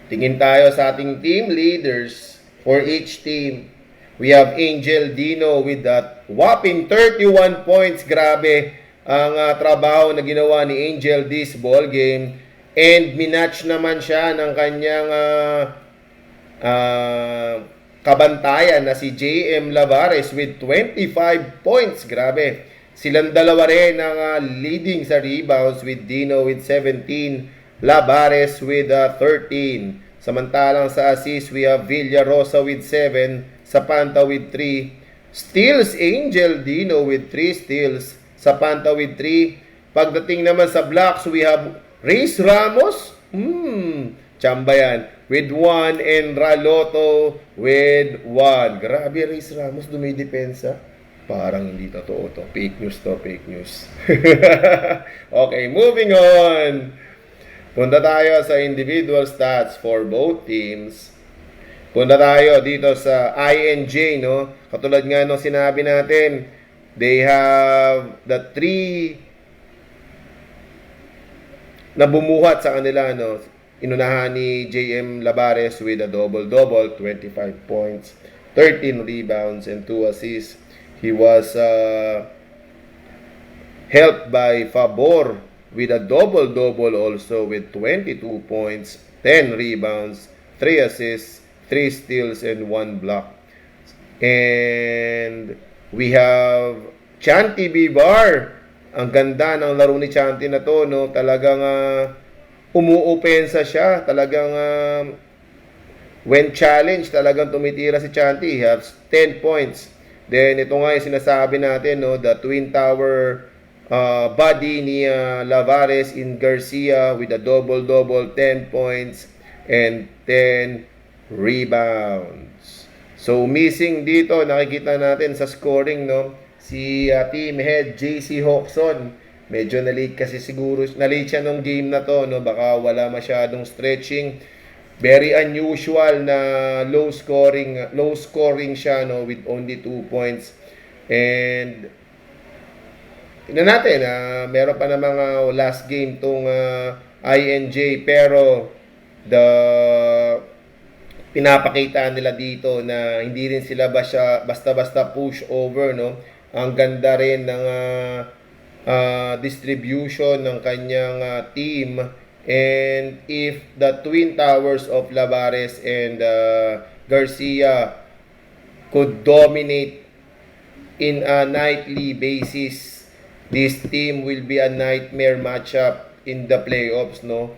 Tingin tayo sa ating team leaders for each team. We have Angel Dino with that whopping 31 points. Grabe ang trabaho na ginawa ni Angel this ball game, and minatch naman siya ng kanyang kabantayan na si JM Lavares with 25 points. Grabe. Silang dalawa rin ang leading sa rebounds with Dino with 17, Lavares with 13. Samantalang sa assist, we have Villarosa with 7, Sapanta with 3, steals Angel Dino with 3 steals, Sapanta with 3. Pagdating naman sa blocks, we have Reyes Ramos, chamba yan, with 1, and Raloto with 1. Grabe, Reyes Ramos dumidepensa. Parang hindi totoo to. Fake news to, fake news. Okay, moving on. Punta tayo sa individual stats for both teams. Punta tayo dito sa INJ, no? Katulad nga nung sinabi natin, they have the 3 na bumuhat sa kanila, no? Inunahan ni JM Lavares with a double-double, 25 points, 13 rebounds, and 2 assists. He was helped by Fabor with a double-double also with 22 points, 10 rebounds, 3 assists, 3 steals, and 1 block. And we have Chanti Bibar. Ang ganda ng laro ni Chanti na to, no? Talagang umuopensa siya. Talagang when challenged, talagang tumitira si Chanti. He has 10 points. Then ito nga yung sinasabi natin, no, the Twin Tower body ni Lavares in Garcia with a double-double, 10 points and 10 rebounds. So missing dito, nakikita natin sa scoring, no, si team head JC Hawkson. Medyo na-late kasi siguro, na-late siya nung game na to, no, baka wala masyadong stretching. Very unusual na low scoring siya, no, with only 2 points. And tingnan natin, meron pa na mga last game tong INJ, pero pinapakita nila dito na hindi rin sila basta-basta push over, no. Ang ganda rin ng distribution ng kanyang team. And if the Twin Towers of Lavares and Garcia could dominate in a nightly basis, this team will be a nightmare matchup in the playoffs, no.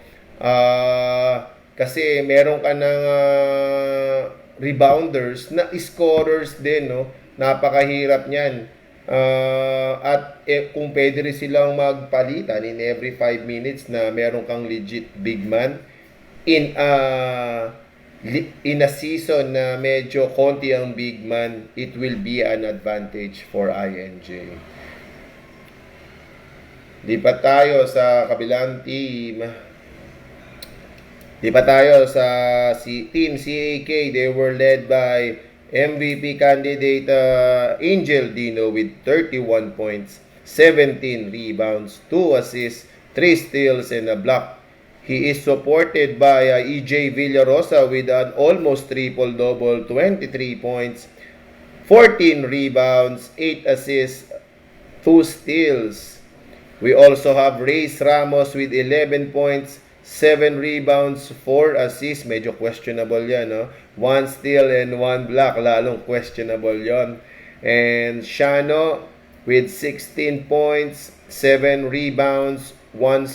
Kasi meron ka ng rebounders na scorers din, no. Napakahirap niyan. At kung pwede rin silang magpalitan in every 5 minutes na meron kang legit big man in a season na medyo konti ang big man, it will be an advantage for INJ. Lipat tayo sa kabilang team. Lipat tayo sa Team CAK. They were led by MVP candidate Angel Dino with 31 points, 17 rebounds, 2 assists, 3 steals, and a block. He is supported by EJ Villarosa with an almost triple-double, 23 points, 14 rebounds, 8 assists, 2 steals. We also have Reyes Ramos with 11 points, 7 rebounds, 4 assists. Medyo questionable yan, no? 1 steal and 1 block. Lalong questionable yon. And Shano with 16 points, 7 rebounds, 1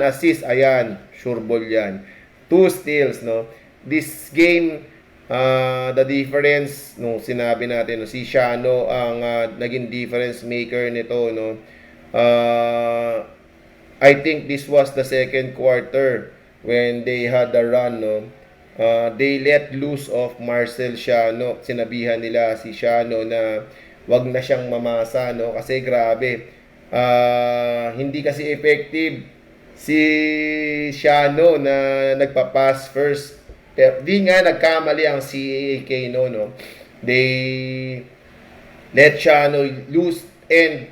assist. Ayan, sure ball yan. 2 steals, no? This game, the difference, nung sinabi natin, no, si Shano ang naging difference maker nito, no? I think this was the second quarter when they had the run, no. They let loose of Marcel Shano. Sinabihan nila si Shano na wag na siyang mamasa, no, kasi grabe. Hindi kasi effective si Shano na nagpa-pass first. Di nga nagkamali ang CAK, no. They let Shano loose, and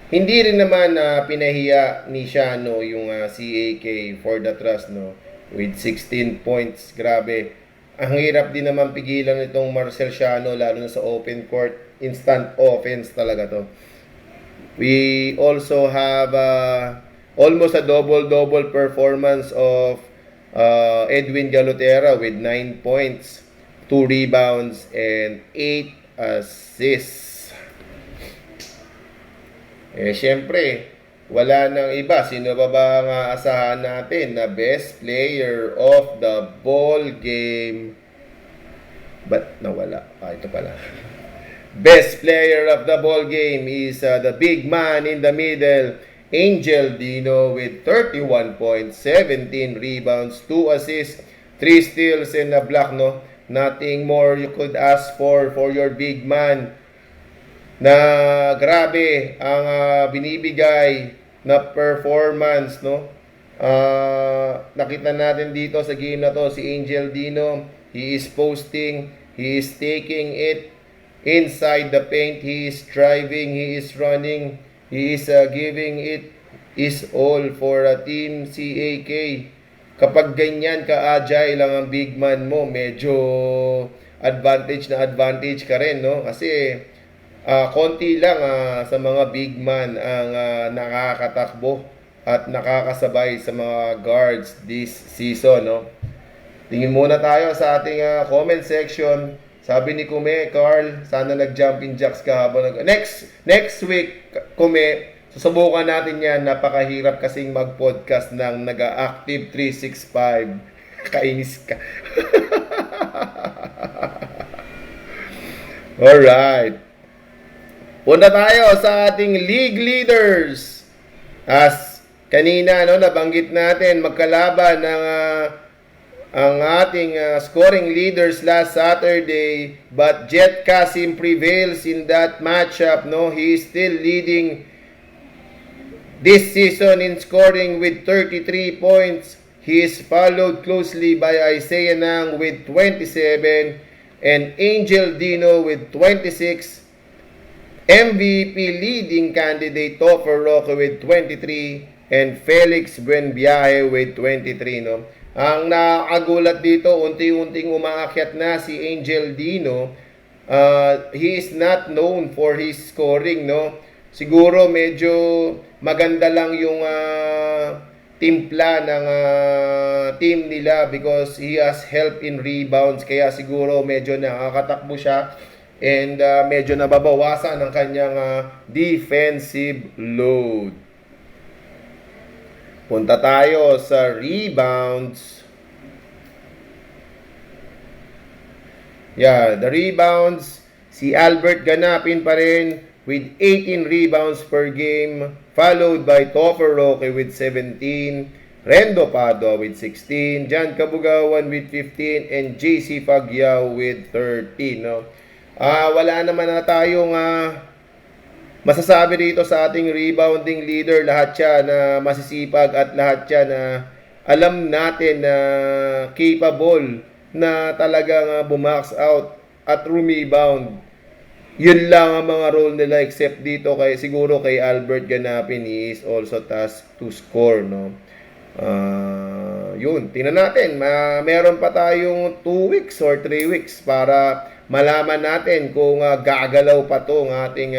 hindi rin naman pinahiya ni Shano yung CAK for the trust, no, with 16 points. Grabe. Ang hirap din naman pigilan itong Marcel Shano, lalo na sa open court. Instant offense talaga to. We also have almost a double-double performance of Edwin Galotera with 9 points, 2 rebounds, and 8 assists. Siyempre, wala nang iba. Sino ba ang asahan natin na best player of the ball game? Ba't nawala? Ito pala. Best player of the ball game is the big man in the middle, Angel Dino with 31 points, 17 rebounds, 2 assists, 3 steals, and a block, no? Nothing more you could ask for your big man. Na grabe ang binibigay na performance, no. Nakita natin dito sa game na to si Angel Dino. He is posting, he is taking it inside the paint, he is driving, he is running, he is giving it is all for a team CAK. Kapag ganyan ka-agile lang ang big man mo, medyo advantage ka rin, no, kasi konti lang sa mga big man ang nakakatakbo at nakakasabay sa mga guards this season, no. Tingin muna tayo sa ating comment section. Sabi ni Kume, Carl, sana nag-jumping jacks ka habang next week, Kume, Susubukan natin yan. Napakahirap kasing mag-podcast ng Nag-Active 365. Kainis ka. Alright. Punta tayo sa ating league leaders. As kanina, no, nabanggit natin, magkalaban ng ang ating scoring leaders last Saturday, but Jet Kasim prevails in that matchup. No, he is still leading this season in scoring with 33 points. He is followed closely by Isaiah Nang with 27 and Angel Dino with 26. MVP leading candidate Topher Roque with 23 and Felix Buenviaje with 23. No? Ang nakakagulat dito, unti-unting umaakyat na si Angel Dino. He is not known for his scoring, no? Siguro medyo maganda lang yung timpla ng team nila because he has help in rebounds. Kaya siguro medyo nakakatakbo siya and medyo nababawasan ang kanyang defensive load. Punta tayo sa rebounds. Yeah, the rebounds, si Albert Ganapin pa rin with 18 rebounds per game, followed by Topher Roque with 17, Rendo Padua with 16, Jan Kabugawan with 15, and JC Fagyao with 13. No? Wala naman na tayong masasabi dito sa ating rebounding leader. Lahat siya na masisipag at lahat siya na alam natin na capable na talagang bumax out at rebound. Yun lang ang mga role nila except dito siguro kay Albert Ganapin, he is also tasked to score, no. Yun, tingnan natin. Meron pa tayong 2 weeks or 3 weeks para malaman natin kung gagalaw pa tong ating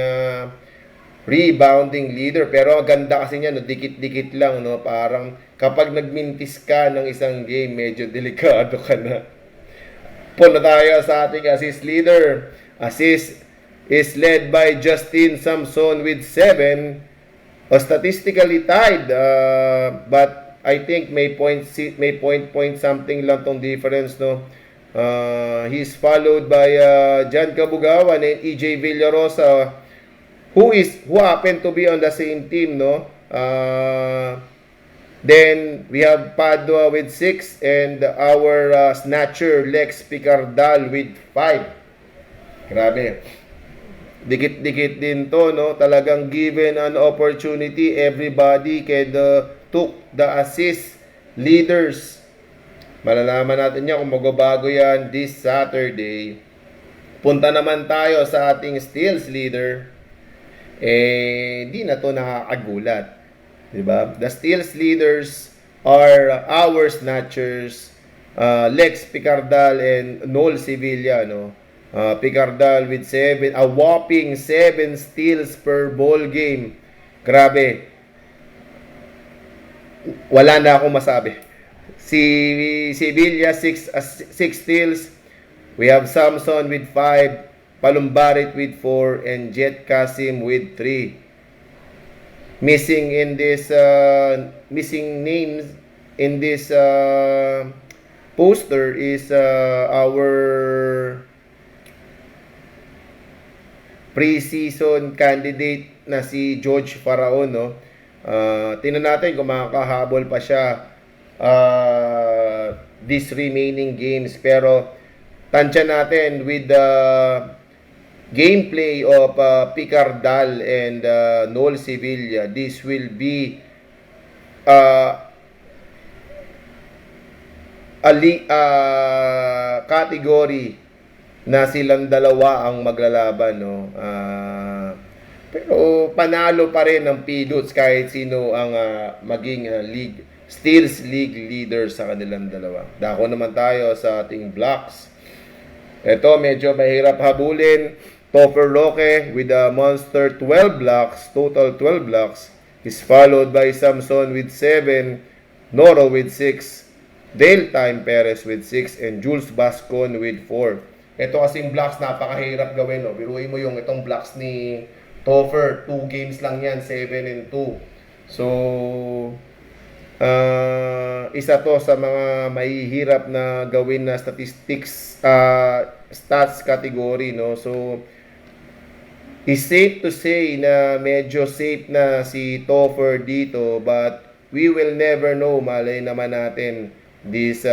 rebounding leader. Pero ang ganda kasi niya, no, dikit-dikit lang, no. Parang kapag nagmintis ka ng isang game, medyo delikado ka na. Punta tayo sa ating assist leader. Assist is led by Justin Samson with 7. Statistically tied, but I think may point something lang tong difference, no. He's followed by Jan Kabugawan and EJ Villarosa, who happen to be on the same team, no. Then we have Padua with 6 and our snatcher Lex Picardal with 5. Grabe. Dikit-dikit din to, no? Talagang given an opportunity, everybody can took the assist leaders. Malalaman natin yan kung magbabago yan this Saturday. Punta naman tayo sa ating steals leader. Di na to nakakagulat. Diba? The steals leaders are our snatchers, Lex Picardal and Noel Sevilla, no? Picardal with 7, a whopping 7 steals per ball game. Grabe. Wala na akong masabi. Si Sevilla 6 steals. We have Samson with 5, Palumbarit with 4, and Jet Kasim with 3. Missing names in this poster is our pre-season candidate na si George Faraon, no. Tingnan natin kung makakahabol pa siya these remaining games, pero tansya natin with the gameplay of Picardal and Noel Sevilla, this will be category na silang dalawa ang maglalaban, no. Pero panalo pa rin ng Pilots kahit sino ang maging steals league leader sa kanilang dalawa. Dako naman tayo sa ating blocks. Ito medyo mahirap habulin. Topher Roque with a monster 12 blocks, total 12 blocks, is followed by Samson with 7, Noro with 6, Dale Time Perez with 6, and Jules Bascon with 4. Ito kasing blocks napakahirap gawin, no. Biruin mo yung itong blocks ni Topher, 2 games lang yan, 7-2. So, isa to sa mga mahihirap na gawin na statistics, stats category, no? So, it's safe to say na medyo safe na si Topher dito, but we will never know. Malay naman natin this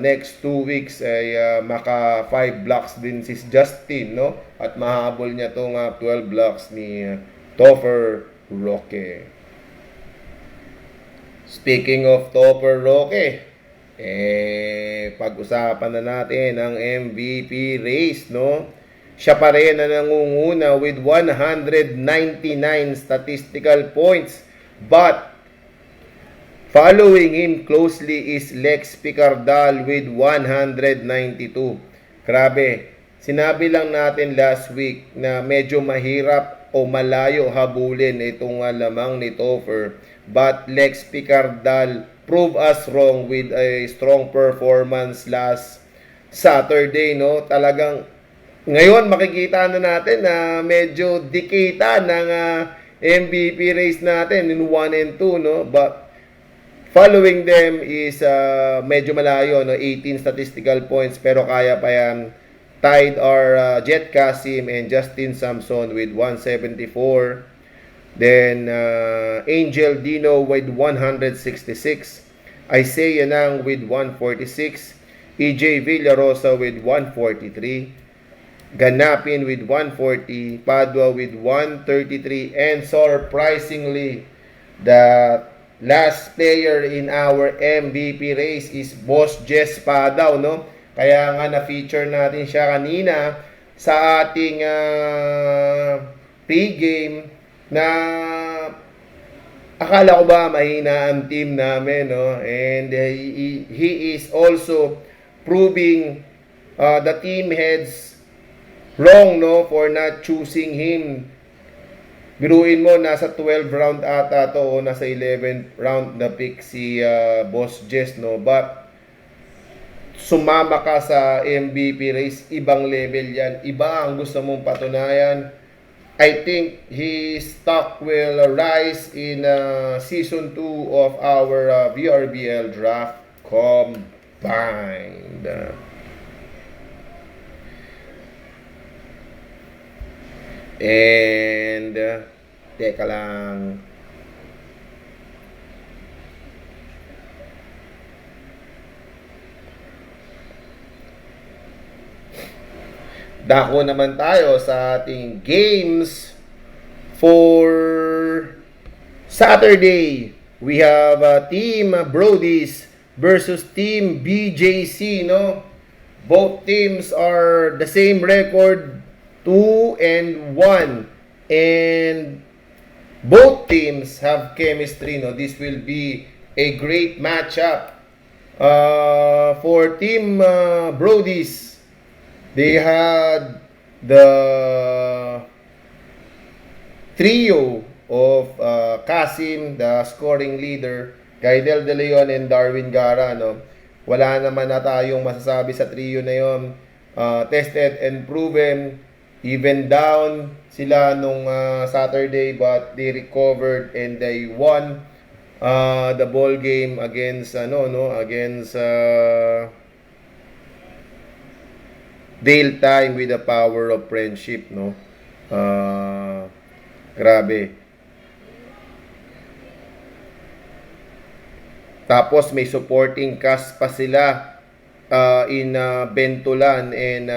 next 2 weeks ay maka 5 blocks din si Justin, no? At mahabol niya tong 12 blocks ni Topher Roque. Speaking of Topher Roque, pag-usapan na natin ang MVP race, no? Siya pa rin na nangunguna with 199 statistical points, but following him closely is Lex Picardal with 192. Grabe, sinabi lang natin last week na medyo mahirap o malayo habulin itong lamang ni Topher. But Lex Picardal proved us wrong with a strong performance last Saturday, no? Talagang ngayon makikita na natin na medyo dikita ng MVP race natin in 1 and 2, no? But following them is medyo malayo, no? 18 statistical points, pero kaya pa yan. Tied are Jet Kasim and Justin Samson with 174. Then Angel Dino with 166. Isaiah Nang with 146. EJ Villarosa with 143. Ganapin with 140. Padua with 133. And surprisingly, the last player in our MVP race is Boss Jess Padaw, no? Kaya nga na-feature natin siya kanina sa ating pre-game na akala ko ba mahina ang team namin, no? And he is also proving the team heads wrong, no, for not choosing him. Biruin mo, nasa 12 round ata to o nasa 11th round na pick si Boss Jess, no? But sumama ka sa MVP race, ibang level yan. Iba ang gusto mong patunayan. I think his stock will rise in season 2 of our VRBL draft combined. And teka lang. Dako naman tayo sa ating games for Saturday. We have Team Brodies versus Team BJC, no? Both teams are the same record, 2-1. And both teams have chemistry, no? This will be a great matchup. For Team Brodies, they had the trio of Kasim, the scoring leader, Gaidel De Leon, and Darwin Gara, no? Wala naman na tayong masasabi sa trio na yon. Tested and proven. Even down sila nung Saturday, but they recovered and they won the ball game against against Dale Time with the power of friendship, no? Grabe. Tapos may supporting cast pa sila in Bentulan and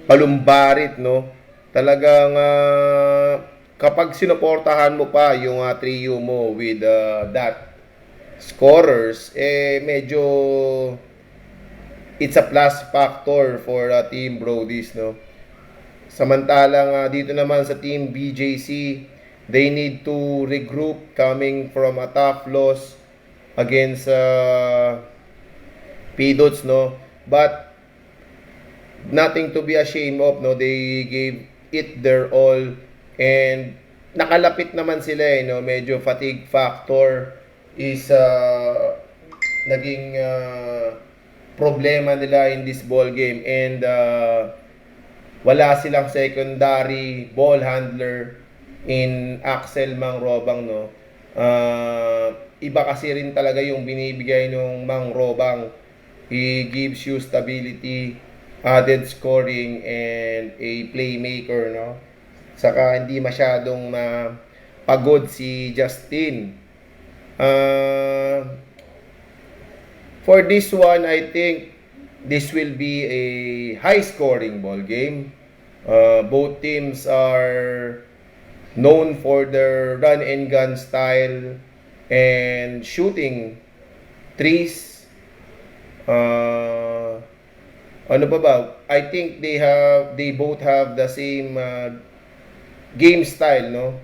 Palumbarit, no? Talagang kapag sinuportahan mo pa yung trio mo with that scorers, medyo it's a plus factor for Team Brodies, no? Samantalang dito naman sa Team BJC, they need to regroup coming from a tough loss against Pidots, no? But nothing to be ashamed of, no? They gave it their all and nakalapit naman sila, no? Medyo fatigue factor is naging problema nila in this ball game, and wala silang secondary ball handler in Axel Mangrobang, no. Iba kasi rin talaga yung binibigay ng Mangrobang. He gives you stability, added scoring, and a playmaker, no. Saka hindi masyadong pagod si Justin. For this one, I think this will be a high-scoring ball game. Both teams are known for their run-and-gun style and shooting threes. Ano pa ba? I think they both have the same game style, no?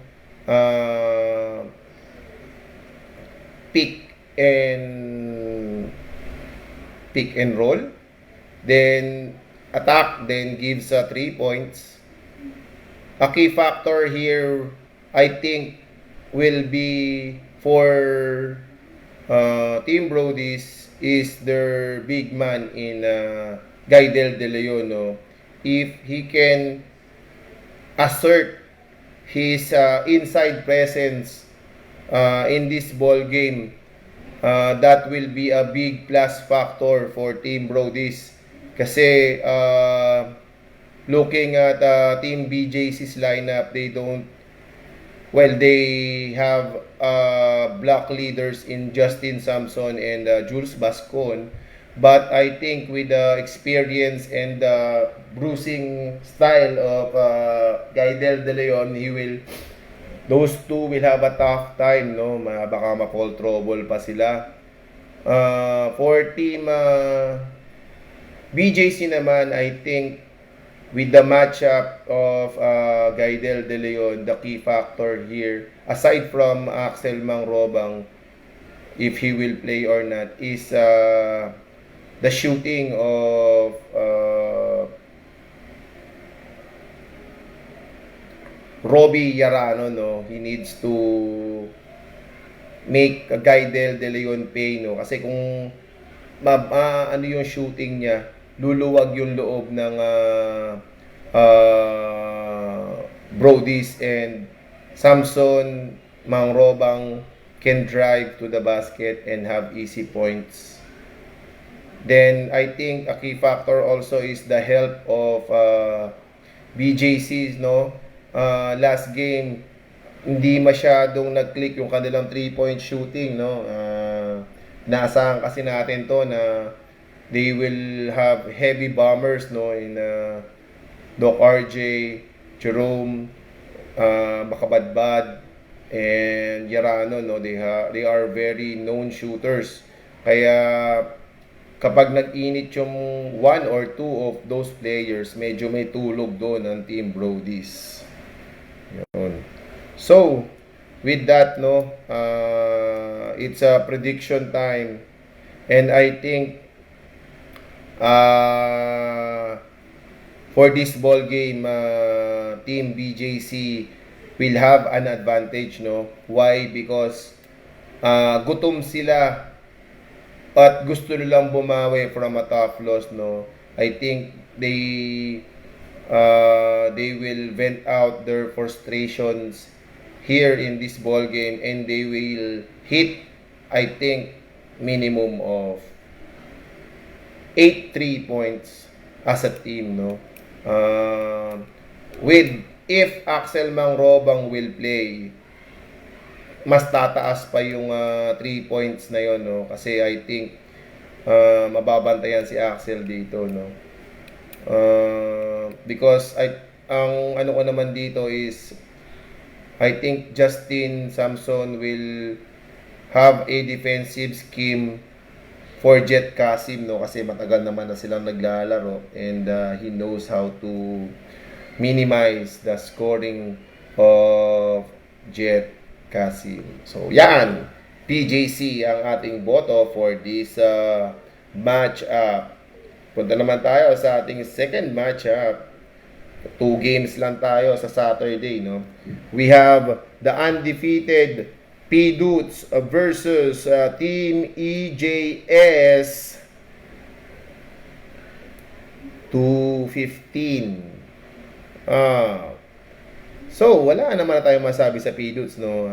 Pick and roll, then attack, then gives 3 points. A key factor here, I think, will be for Team Brodies is their big man in Gaidel De Leon, no? If he can assert his inside presence in this ball game, that will be a big plus factor for Team Brodies. Kasi looking at Team BJC's lineup, they have block leaders in Justin Samson and Jules Bascon. But I think with the experience and the bruising style of Gaidel De Leon, those two will have a tough time, no? Baka ma-fall trouble pa sila. For Team BJC naman, I think with the matchup of Gaidel De Leon, the key factor here, aside from Axel Mangrobang, if he will play or not, is the shooting of Robbie Yarano, no. He needs to make Gaidel De Leon pay, no. Kasi kung ano yung shooting niya, luluwag yung loob ng Brodies, and Samson Mangrobang can drive to the basket and have easy points. Then I think a key factor also is the help of BJCs, no. Last game, hindi masyadong nag-click yung kanilang 3-point shooting, no. Naasahan kasi natin to na they will have heavy bombers, no, in Doc RJ, Jerome, Makabadbad, and Yarano, no. They are very known shooters. Kaya kapag nag-init yung one or two of those players, medyo may tulog doon ng Team Brodies. Yun. So, with that, no, it's a prediction time, and I think for this ball game, Team BJC will have an advantage, no. Why? Because gutom sila at gusto nilang bumawi from a tough loss, no. I think they will vent out their frustrations here in this ball game, and they will hit, I think, minimum of 8 3 points as a team, no. If Axel Mangrobang will play, mas tataas pa yung 3 points na yon, no, kasi I think mababantayan si Axel dito, no. Because ang ano ko naman dito is I think Justin Samson will have a defensive scheme for Jet Kasim, no, kasi matagal naman na silang naglalaro, and he knows how to minimize the scoring of Jet Kasim. So, yan. PJC ang ating boto for this match-up. Punta naman tayo sa ating second match-up. 2 games lang tayo sa Saturday, no? We have the undefeated P-Dudes versus Team EJS 215. So, wala naman na tayong masabi sa Pidots, no?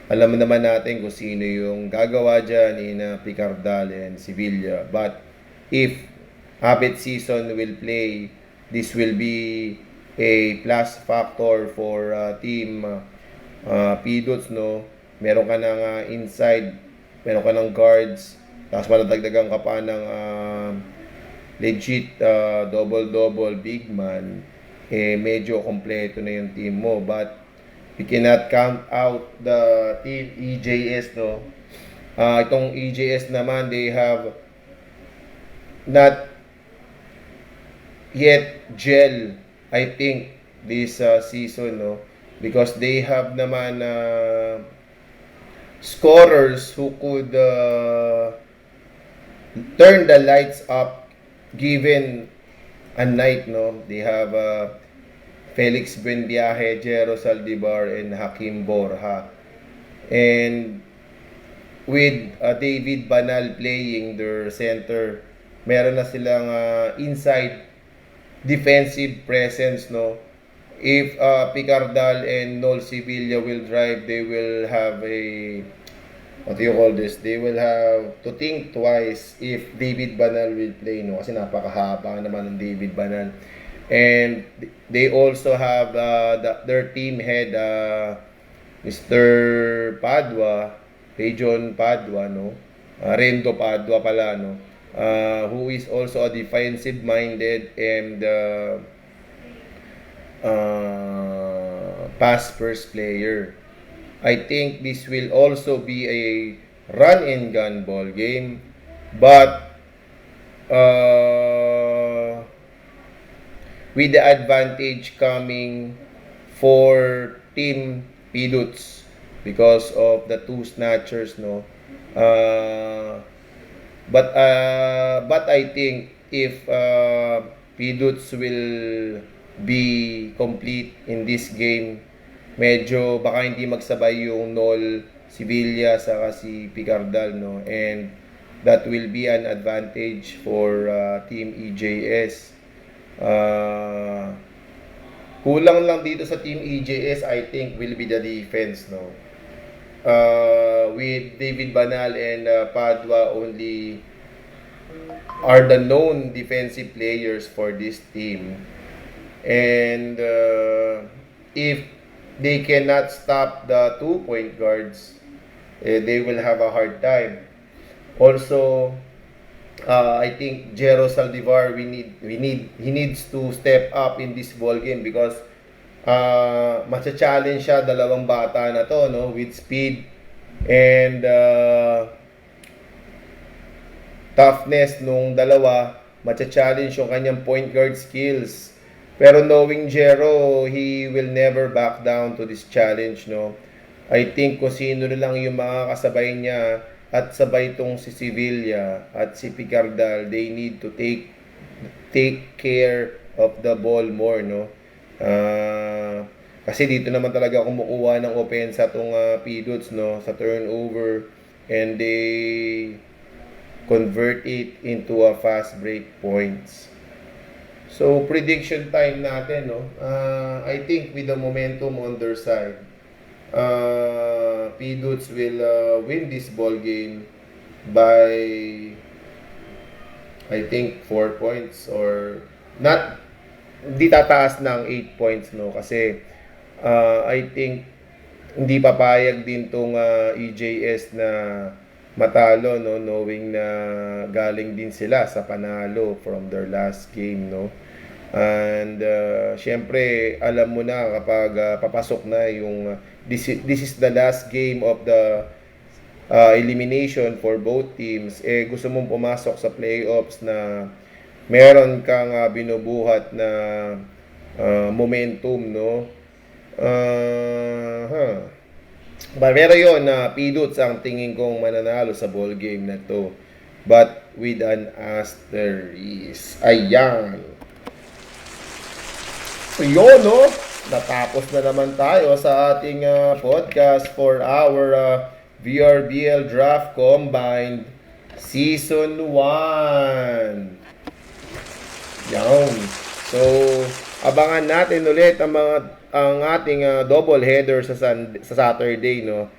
Alam naman natin kung sino yung gagawa dyan in Picardal and Sevilla. But, if habit season will play, this will be a plus factor for team Pidots, no? Meron ka ng inside, meron ka ng guards, tapos maladagdagan ka pa ng legit double-double big man, medyo kompleto na yung team mo. But we cannot count out the team EJS, no? Itong EJS naman, they have not yet gel, I think, this season, no? Because they have naman scorers who could turn the lights up given a night, no? They have Felix Buenviaje, Jero Saldivar, and Hakim Borja. And with David Banal playing their center, meron na silang inside defensive presence, no? If Picardal and Nol Sevilla will drive, they will have what do you call this? They will have to think twice if David Banal will play, no? Kasi napakahaba naman ng David Banal. And they also have their team head, Mr. Padua, Region Padua, no? Rendo Padua pala, no? Who is also a defensive-minded and pass-first player. I think this will also be a run-and-gun ball game, but with the advantage coming for Team Pidots because of the two snatchers, no? But I think if Pidots will be complete in this game, medyo baka hindi magsabay yung Nol Sevilla saka si Picardal, no? And that will be an advantage for Team EJS. Kulang lang dito sa Team EJS, I think, will be the defense, no? With David Banal and Padua only are the known defensive players for this team. And if they cannot stop the 2-point guards, they will have a hard time. Also, I think Jero Saldivar, he needs to step up in this ball game because matcha-challenge siya, dalawang bata na to, no, with speed and toughness nung dalawa. Matcha-challenge yung kanyang point guard skills. Pero knowing Jero, he will never back down to this challenge, no? I think kung sino na lang yung mga kasabay niya at sabay itong si Sevilla at si Picardal, they need to take care of the ball more, no? Kasi dito naman talaga kumukuha ng opensa itong Pidots, no? Sa turnover, and they convert it into a fast break points. So, prediction time natin, no? I think with the momentum on their side, Pidots will win this ball game by, I think, 4 points or not, hindi tataas ng 8 points, no? Kasi, I think, hindi papayag din tong EJS na matalo, no? Knowing na galing din sila sa panalo from their last game, no? And syempre alam mo na kapag papasok na yung this is the last game of the elimination for both teams, gusto mong pumasok sa playoffs na meron kang binubuhat na momentum, no? Pero yun, Pidots ang tingin kong mananalo sa ball game na to, but with an asterisk. Ayan. So yun, no? Natapos na naman tayo sa ating podcast for our VRBL Draft Combined Season 1. Yan. So, abangan natin ulit ang ating double header sa Saturday, no.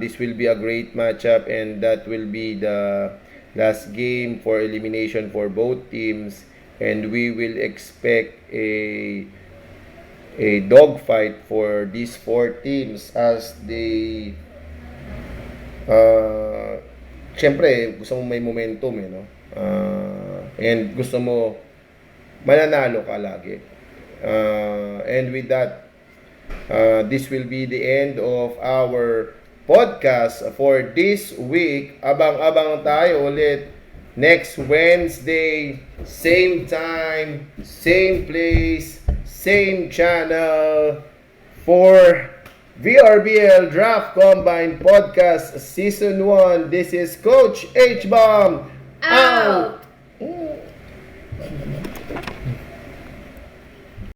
This will be a great matchup, and that will be the last game for elimination for both teams, and we will expect a dogfight for these four teams as they syempre gusto mo may momentum, no? And gusto mo mananalo ka lagi. And with that, this will be the end of our podcast for this week. Abang-abang tayo ulit next Wednesday, same time, same place, same channel for VRBL Draft Combine Podcast Season 1. This is Coach H-Bomb out!